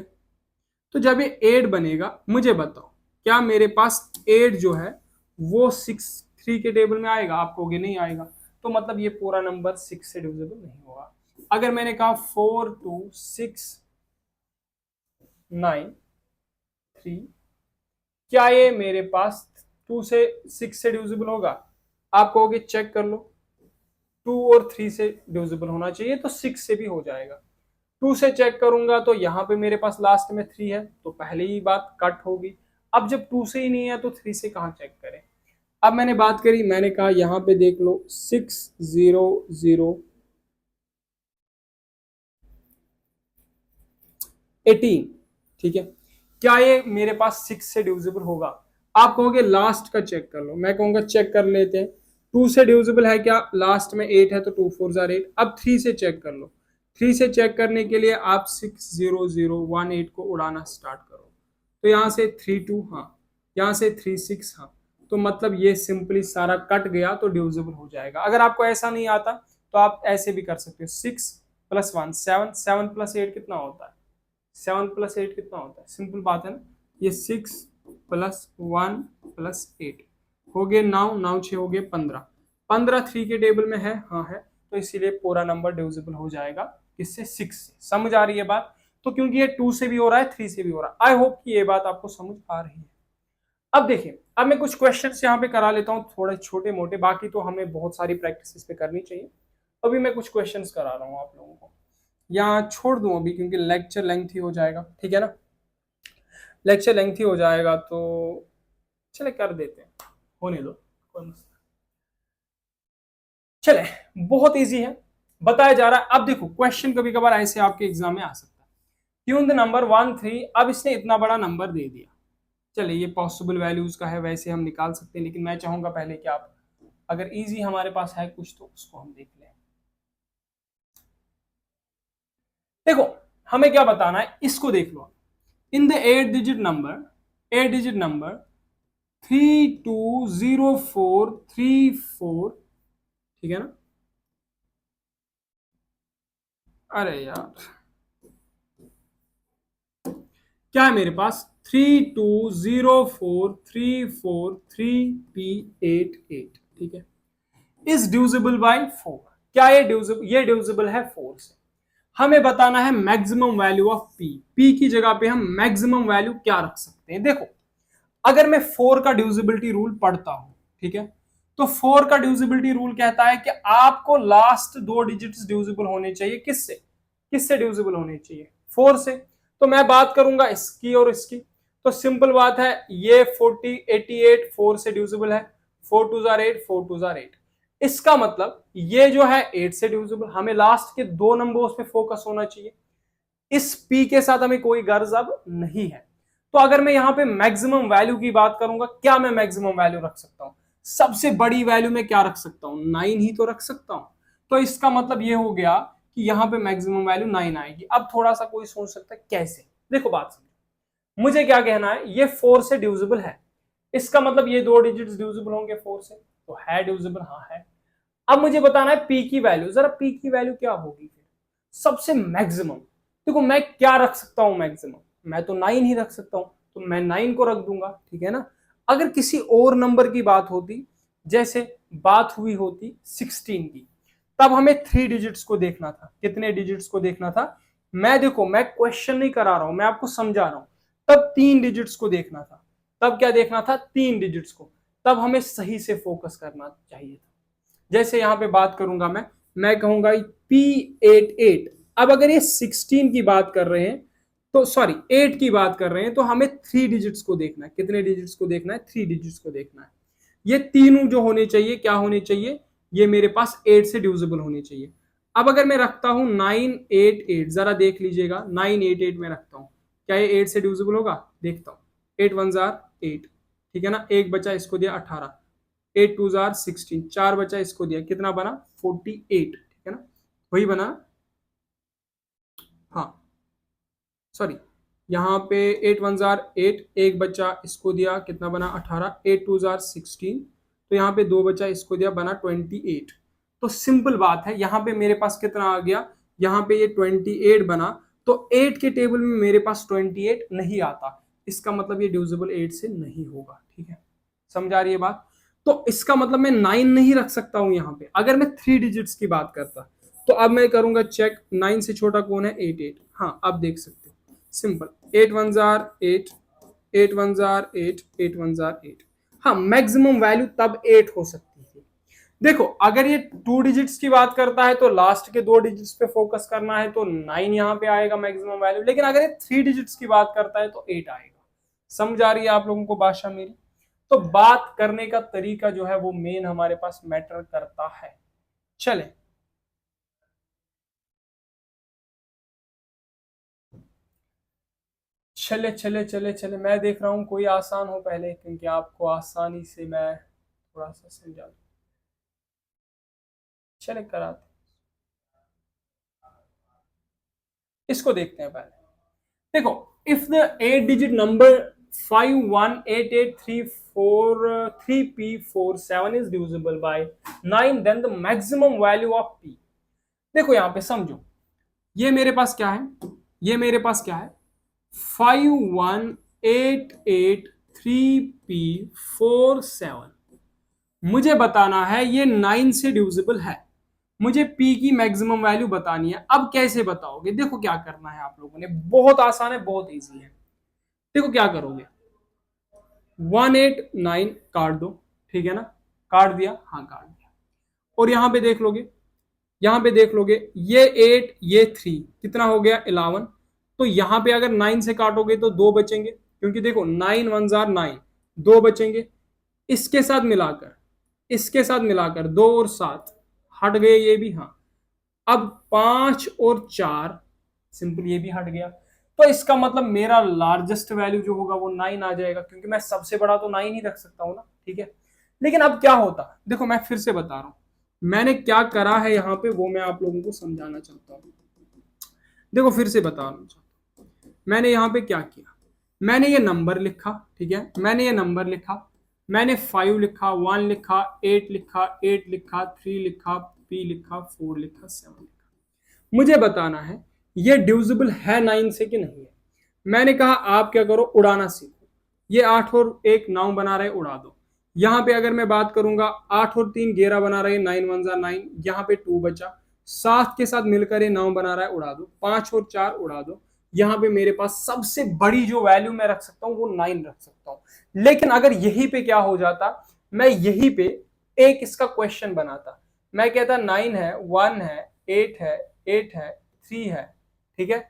तो जब ये 8 बनेगा, मुझे बताओ क्या मेरे पास 8 जो है वो 3 के टेबल में आएगा? आप कहोगे नहीं आएगा, तो मतलब ये पूरा नंबर 6 से डिविजिबल नहीं होगा। अगर मैंने कहा 4 2 6 9 3, क्या ये मेरे पास 2 से 6 से डिविजिबल होगा? आप कहोगे चेक कर लो, 2 और 3 से डिविजिबल होना चाहिए, तो 6 से भी हो जाएगा। 2 से चेक करूंगा तो यहाँ पे मेरे पास लास्ट में 3 है, तो पहले ही बात कट होगी। अब जब 2 से ही नहीं है तो 3 से कहाँ चेक करें? अब मैंने बात करी, मैंने कहा यहाँ पे देख लो 6 0 0 18, ठीक है। क्या ये मेरे पास 6 से डिविजिबल होगा? आप कहोगे लास्ट का चेक कर लो, मैं कहूंगा चेक कर लेते हैं। 2 से डिविजिबल है क्या? लास्ट में 8 है तो 2 4 जार 8। अब 3 से चेक कर लो। 3 से चेक करने के लिए आप 6 0 0 1 8 को उड़ाना स्टार्ट करो, तो यहाँ से 3 2, हाँ, यहाँ से 3 6, हाँ, तो मतलब ये सिंपली सारा कट गया तो डिविजिबल हो जाएगा। अगर आपको ऐसा नहीं आता तो आप ऐसे भी कर सकते हो, 6 + 1 7, 7 + 8 कितना होता है? 7 + 8 कितना होता है? सिंपल बात है ना, ये 6 + 1 + 8 हो गए 9, 9 6 हो गए 15, 15 3 के टेबल में है, हाँ है, तो इसीलिए पूरा नंबर डिविजिबल हो जाएगा किससे? 6 से। समझ आ रही है बात? तो क्योंकि ये 2 से भी हो रहा है, 3 से भी हो रहा है, आई होप कि ये बात आपको समझ आ रही है। अब देखिए, अब मैं कुछ क्वेश्चंस यहाँ पे करा लेता हूँ, थोड़े छोटे मोटे, बाकी तो हमें बहुत सारी प्रैक्टिस इस पे करनी चाहिए। अभी मैं कुछ क्वेश्चंस करा रहा हूँ आप लोगों को, यहाँ छोड़ दूं अभी क्योंकि लेक्चर लेंथी हो जाएगा, ठीक है ना, लेक्चर लेंथी हो जाएगा, तो चले कर देते हैं, होने दो, चले। बहुत इजी है, बताया जा रहा है। अब देखो क्वेश्चन कभी कभार ऐसे आपके एग्जाम में आ सकता है, ट्यून द नंबर 1 3, अब इसने इतना बड़ा नंबर दे दिया, चले ये पॉसिबल वैल्यूज का है, वैसे हम निकाल सकते हैं, लेकिन मैं चाहूंगा पहले कि आप अगर इजी हमारे पास है कुछ तो उसको हम देख लें। देखो हमें क्या बताना है, इसको देख लो। इन द 8 डिजिट नंबर 320434, ठीक है ना, अरे यार क्या है मेरे पास, 32043433P88, ठीक है, इज डिविजिबल बाय 4। क्या ये डिविजिबल है 4 से। हमें बताना है मैक्सिमम वैल्यू ऑफ पी की जगह पे हम मैक्सिमम वैल्यू क्या रख सकते हैं? देखो अगर मैं 4 का डिविजिबिलिटी रूल पढ़ता हूं, ठीक है, तो 4 का डिविजिबिलिटी रूल कहता है कि आपको लास्ट 2 डिजिट्स डिविजिबल होने चाहिए, किससे? किससे डिविजिबल होने चाहिए? 4 से। तो मैं बात करूंगा इसकी और इसकी, तो सिंपल बात है, ये 88 4 से डिविजिबल है, 4 2 जार 8, 4 2 जार 8। इसका मतलब ये जो है 8 से डिविजिबल, हमें लास्ट के 2 नंबर्स पे फोकस होना चाहिए, इस पी के साथ हमें कोई गर्ज अब नहीं है। तो अगर मैं यहां पे मैक्सिमम वैल्यू की बात करूंगा, क्या मैं मैक्सिमम वैल्यू रख सकता हूं? सबसे बड़ी वैल्यू में क्या रख सकता हूं? 9 ही तो रख सकता हूं। तो इसका मतलब ये हो गया कि यहां पे मैक्सिमम वैल्यू 9 आएगी। अब थोड़ा सा कोई सोच सकता है कैसे, देखो बात समझो, मुझे क्या कहना है, ये 4 से डिविजिबल है, इसका मतलब ये 2 डिजिट्स डिविजिबल होंगे 4 से, तो है डिविजिबल, हाँ है। अब मुझे बताना है पी की वैल्यू, जरा पी की वैल्यू क्या होगी फिर सबसे मैक्सिमम। देखो मैं क्या रख सकता हूं मैक्सिमम, मैं तो 9 ही रख सकता हूं, तो मैं 9 को रख दूंगा, ठीक है ना। अगर किसी और नंबर की बात होती, जैसे बात हुई होती 16 की, तब हमें 3 डिजिट्स को देखना था। कितने डिजिट्स को देखना था? मैं देखो मैं क्वेश्चन नहीं करा रहा हूं, मैं आपको समझा रहा हूं। तब 3 डिजिट्स को देखना था, तब क्या देखना था? 3 डिजिट्स को, तब हमें सही से फोकस करना चाहिए था। जैसे यहां पे बात करूंगा मैं कहूंगा P88। अब अगर ये 16 की बात कर रहे हैं, तो सॉरी 8 की बात कर रहे हैं, तो हमें 3 डिजिट्स को देखना है। कितने डिजिट्स को देखना है? 3 डिजिट्स को देखना है। ये तीनों जो होने चाहिए, क्या होने चाहिए? ये मेरे पास 8 से डिविजिबल होने चाहिए। अब अगर मैं रखता हूं 988, जरा देख लीजिएगा, 988 में रखता हूं, क्या ये 8 से डिविजिबल होगा? देखता हूं, 8 1 जार 8, ठीक है ना, एक बचा, इसको दिया 18, 8 2 जार 16, 4 बचा, इसको दिया, कितना बना? 48, ठीक है ना, वही बना, हाँ सॉरी, यहाँ पे 8 1 जार 8, एक बचा, इसको दिया, कितना बना? 18, 8 2 जार 16, तो यहाँ पे 2 बचा, इसको दिया, बना 28। तो सिंपल बात है, यहां पे मेरे पास कितना आ गया, यहां पे ये 28 बना, तो 8 के टेबल में मेरे पास 28 नहीं आता, इसका मतलब ये डिविजिबल 8 से नहीं होगा। ठीक है, समझ आ रही है बात। तो इसका मतलब मैं 9 नहीं रख सकता हूं यहां पे। अगर मैं 3 डिजिट्स की बात करता तो अब मैं करूंगा चेक, 9 से छोटा कौन है, 8 8। हाँ, आप देख सकते हो, सिंपल, 8 1 जार 8, 8 1 जार 8, 8 1 जार 8। हाँ, मैक्सिमम वैल्यू तब 8 हो सकती है। देखो, अगर ये 2 डिजिट्स की बात करता है तो लास्ट के 2 डिजिट्स पे फोकस करना है, तो 9 यहां पे आएगा मैक्सिमम वैल्यू। लेकिन अगर ये 3 डिजिट्स की बात करता है तो 8 आएगा। समझ आ रही है आप लोगों को भाषा मेरी। तो बात करने का तरीका जो है वो मेन हमारे पास मैटर करता है। चले, चले चले चले चले, मैं देख रहा हूं कोई आसान हो पहले, क्योंकि आपको आसानी से मैं थोड़ा सा समझा दूं। चले कराते, इसको देखते हैं पहले। देखो, if the 8 digit number 518834 3p47 is divisible by 9, then the maximum value of p। देखो यहां पे समझो, ये मेरे पास क्या है, ये मेरे पास क्या है, 51883p47। मुझे बताना है ये 9 से डिविजिबल है, मुझे p की मैक्सिमम वैल्यू बतानी है। अब कैसे बताओगे, देखो क्या करना है आप लोगों ने, बहुत आसान है, बहुत इजी है। देखो क्या करोगे, 189 काट दो, ठीक है ना, काट दिया, हाँ काट दिया। और यहां पे देख लोगे, यहां पे देख लोगे, ये 8 ये 3 कितना हो गया, 11। तो यहां पे अगर 9 से काटोगे तो 2 बचेंगे, क्योंकि देखो 9 1 जार 9, 2 बचेंगे। इसके साथ मिलाकर, इसके साथ मिलाकर 2 और 7 हट गए, ये भी, हाँ। अब 5 और 4, सिंपल, ये भी हट गया। तो इसका मतलब मेरा लार्जेस्ट वैल्यू जो होगा वो 9 आ जाएगा, क्योंकि मैं सबसे बड़ा तो 9 ही रख सकता हूं ना। ठीक है, लेकिन अब क्या होता, देखो मैं फिर से बता रहा हूं, मैंने क्या करा है यहां पे वो मैं आप लोगों को समझाना चाहता हूं। देखो फिर से बता रहा हूं, मैंने यहां पे क्या किया, मैंने ये नंबर लिखा, ठीक है, मैंने ये नंबर लिखा, मैंने 5 लिखा, 1 लिखा, 8 लिखा, 8 लिखा, 3 लिखा, p लिखा, 4 लिखा, 7 लिखा। मुझे बताना है ये डिविजिबल है 9 से कि नहीं है। मैंने कहा आप क्या करो, उड़ाना सीखो। ये 8 और 1 9 बना रहे, उड़ा दो। यहां पे अगर मैं बात करूंगा, 8 और 3 11 बना रहे, 9 1 9, यहां पे 2 बचा। 7 के साथ मिलकर ये 9 बना रहा है, उड़ा दो। 5 और 4 उड़ा दो। यहां पे मेरे पास सबसे बड़ी जो वैल्यू मैं रख सकता हूं वो 9 रख सकता हूं। लेकिन अगर यहीं पे क्या हो जाता, मैं यहीं पे एक इसका क्वेश्चन बनाता, मैं कहता 9 है, 1 है, 8 है, 8 है, 3 है, ठीक है,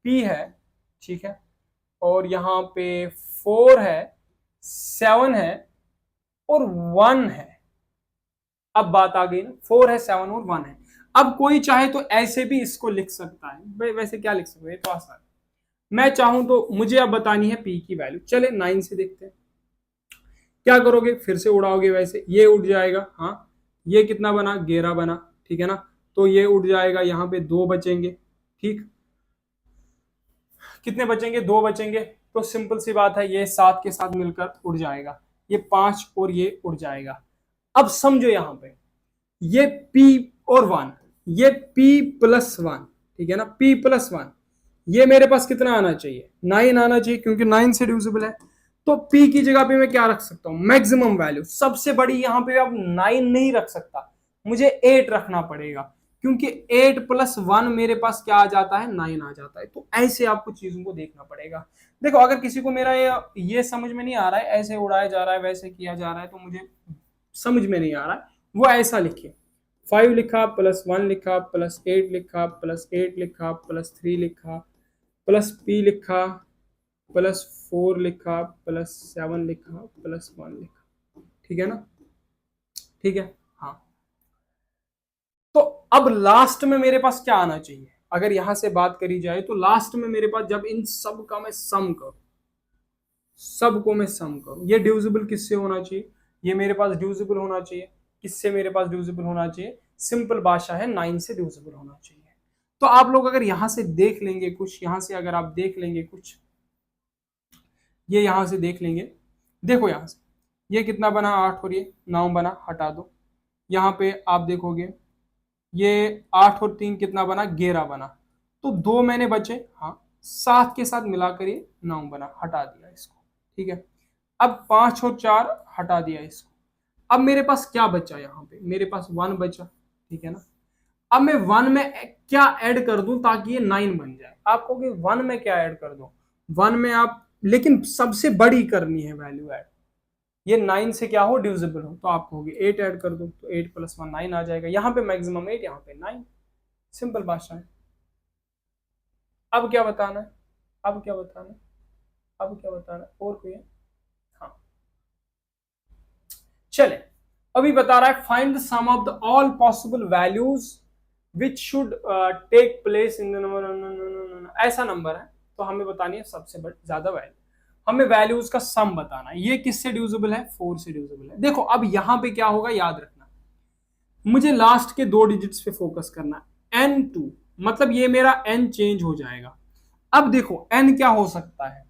p है, ठीक है, और यहां पे 4 है, 7 है और 1 है। अब बात आ गई ना, 4 है, 7 और 1 है। अब कोई चाहे तो ऐसे भी इसको लिख सकता है, वैसे क्या लिख सकते हैं, तो आसान। मैं चाहूं तो मुझे अब बतानी है p की वैल्यू। चले 9 से देखते हैं, क्या करोगे, फिर से उड़ाओगे, वैसे ये उड़ जाएगा, हाँ। ये कितना बना, 11 बना, ठीक है ना, तो ये उड़ जाएगा, यहां पे 2 बचेंगे, ठीक। कितने बचेंगे, 2 बचेंगे। तो सिंपल सी बात है, ये 7 के साथ मिलकर उड़ जाएगा, ये 5 और ये उड़ जाएगा। अब समझो यहां पे, ये p और 1, ये p प्लस 1, ठीक है ना, p प्लस 1, ये मेरे पास कितना आना चाहिए, 9 आना चाहिए, क्योंकि 9 से डिविजिबल है। तो p की जगह पे मैं क्या रख सकता हूं, मैक्सिमम वैल्यू सबसे बड़ी। यहां पे अब 9 नहीं रख सकता, मुझे 8 रखना पड़ेगा, क्योंकि 8 प्लस 1 मेरे पास क्या आ जाता है, 9 आ जाता है। तो ऐसे आपको चीजों को देखना पड़ेगा। देखो, अगर किसी को मेरा ये समझ में नहीं आ रहा है, ऐसे उड़ाया जा रहा है, वैसे किया जा रहा है, तो मुझे समझ में नहीं आ रहा है, वो ऐसा लिखे, 5 लिखा, प्लस 1 लिखा, प्लस 8 लिखा, प्लस 8 लिखा, प्लस 3 लिखा, प्लस p लिखा, प्लस 4 लिखा, प्लस 7 लिखा, प्लस 1 लिखा, ठीक है ना, ठीक है, हाँ। तो अब लास्ट में मेरे पास क्या आना चाहिए, अगर यहां से बात करी जाए तो लास्ट में मेरे पास, जब इन सब का मैं सम करूं, सबको मैं सम करूं, ये डिविजिबल किससे होना चाहिए, ये मेरे पास डिविजिबल होना चाहिए, किससे मेरे पास डिविजिबल होना चाहिए, सिंपल भाषा है, 9 से डिविजिबल होना चाहिए। तो आप लोग अगर यहां से देख लेंगे कुछ, यहां से अगर आप देख लेंगे कुछ, ये यहां से देख लेंगे, देखो यहां से ये कितना बना, 8 और ये 9 बना, हटा दो। यहाँ पे आप देखोगे ये 8 और 3 कितना बना, 11 बना। तो 2 मैंने बचे, हाँ 7 के साथ मिलाकर ये 9 बना, हटा दिया इसको। ठीक है, अब 5 और 4 हटा दिया इसको। अब मेरे पास क्या बचा, यहाँ पे मेरे पास 1 बचा। ठीक है ना, अब मैं 1 में क्या ऐड कर दूं ताकि ये 9 बन जाए। आप कहोगे 1 में क्या ऐड कर दूं, 1 में आप, लेकिन सबसे बड़ी करनी है वैल्यू ऐड, ये 9 से क्या हो, डिविजिबल हो। तो आप कहोगे 8 ऐड कर दो, तो 8 + 1 9 आ जाएगा। यहाँ पे मैक्सिमम 8, यहाँ पे 9। सिंपल भाषा है। अब क्या बताना है, अब क्या बताना है, अब क्या बताना है, और कोई है? हाँ चले, अभी बता रहा है find the sum of the all possible values which should take place in the number. ऐसा नंबर है, तो हमें बतानी है सबसे बड़ी ज्यादा वैल्यू, हमें वैल्यूज का सम बताना है। ये किससे डिविजिबल है, 4 से डिविजिबल है। देखो अब यहां पे क्या होगा, याद रखना, मुझे लास्ट के 2 डिजिट्स पे फोकस करना है। n2 मतलब ये मेरा n चेंज हो जाएगा। अब देखो n क्या हो सकता है,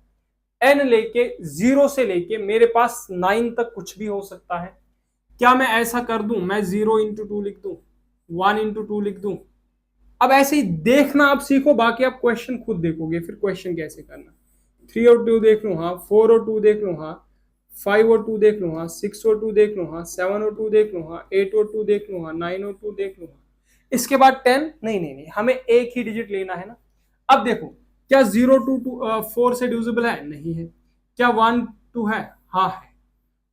n लेके 0 से लेके मेरे पास 9 तक कुछ भी हो सकता है। क्या मैं ऐसा कर दूं, मैं 0 × 2 लिख दूं, 1 × 2 लिख दूं? अब ऐसे ही देखना आप सीखो, बाकी आप क्वेश्चन खुद देखोगे फिर क्वेश्चन कैसे करना। 3 और 2 देख लो, हाँ 4 और 2 देख लो, हाँ 5 और 2 देख लो, हाँ 6 और 2 देख लो, हाँ 7 और 2 देख लो, हाँ 8 और 2 देख लो, हाँ 9 और 2 देख लो, हाँ। इसके बाद 10, नहीं नहीं नहीं, हमें एक ही डिजिट लेना है ना। अब देखो, क्या 0 टू 4 से डिविजिबल है, नहीं है। क्या 1 2 है, हाँ है।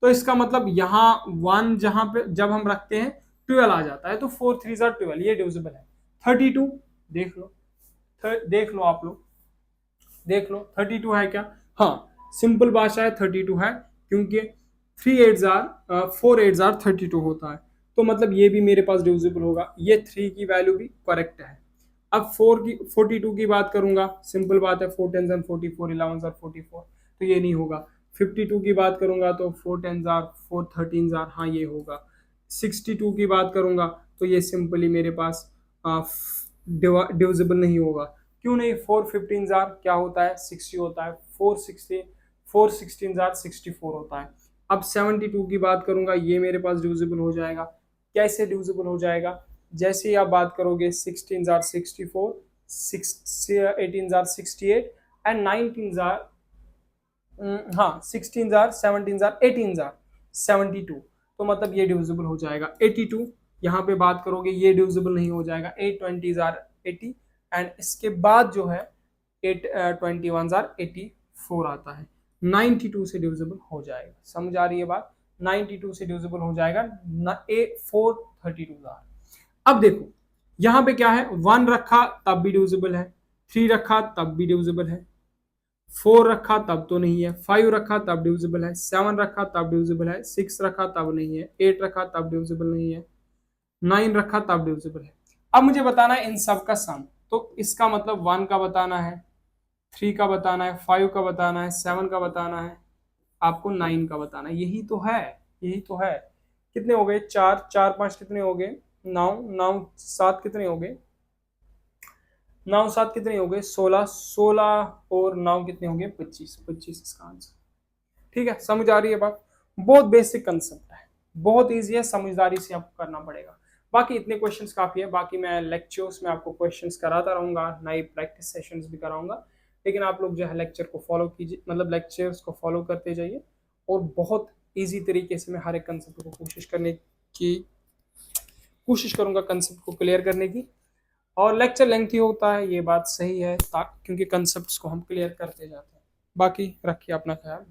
तो इसका मतलब यहाँ 1 जहां पे जब हम रखते हैं 12 आ जाता है, तो 4 3 12, ये डिविजिबल है। 32 देख लो, देख लो आप लोग, देख लो 32 है क्या, हाँ सिंपल भाषा है 32 है, क्योंकि 3 8 4 8 32 होता है। तो मतलब ये भी मेरे पास डिविजिबल होगा, ये 3 की वैल्यू भी करेक्ट है। अब 4 की 42 की बात करूंगा, सिंपल बात है, 4 10 44, 11 44, तो ये नहीं होगा। 52 की बात करूंगा तो 4 10 4 13, हाँ ये होगा। 62 की बात करूंगा तो ये सिंपली मेरे पास डिविजिबल नहीं होगा। क्यों नहीं, 4 15 क्या होता है, 60 होता है। 4 16 64 होता है। अब 72 की बात करूंगा, ये मेरे पास डिविजिबल हो जाएगा। कैसे डिविजिबल हो जाएगा, जैसे ही आप बात करोगे 16 64, 18 68 एंड 19 हाँ 16 17 18 72, तो मतलब ये डिविजिबल हो जाएगा। 82 यहाँ पे बात करोगे, ये डिविजिबल नहीं हो जाएगा। 8 20 80 एंड इसके बाद जो है 8 21 84 आता है। 92 से डिविजिबल हो जाएगा, समझ आ रही है बात, 92 से डिविजिबल हो जाएगा 432। अब देखो यहाँ पे क्या है, 1 रखा तब भी डिविजिबल है, 3 रखा तब भी डिविजिबल है, 4 रखा तब तो नहीं है, 5 रखा तब डिविजिबल है, 7 रखा तब डिविजिबल है, 6 रखा तब नहीं है, 8 रखा तब डिविजिबल नहीं है, 9 रखा तब डिविजिबल है। अब मुझे बताना है इन सब का सम, तो इसका मतलब 1 का बताना है, 3 का बताना है, 5 का बताना है, 7 का बताना है, आपको 9 का बताना है। यही तो है, यही तो है। कितने हो गए, 4 4 5 कितने हो गए, 9 9 7 कितने हो गए, 9 7 कितने हो गए, 16 16 और 9 कितने हो गए, 25 25 इसका आंसर। ठीक है, समझ आ रही है बात। बहुत बेसिक कंसेप्ट है, बहुत इजी है, समझदारी से आपको करना पड़ेगा। बाकी इतने क्वेश्चंस काफी है, बाकी मैं लेक्चर्स में आपको क्वेश्चंस कराता रहूंगा, नए प्रैक्टिस सेशंस भी कराऊंगा। लेकिन आप लोग जो है लेक्चर को फॉलो कीजिए, मतलब लेक्चर्स को फॉलो करते जाइए, और बहुत ईजी तरीके से मैं हर एक कंसेप्ट को कोशिश करूंगा कंसेप्ट को क्लियर करने की। और लेक्चर लेंथी होता है, ये बात सही है, क्योंकि कंसेप्ट को हम क्लियर करते जाते हैं। बाकी रखिए अपना ख्याल।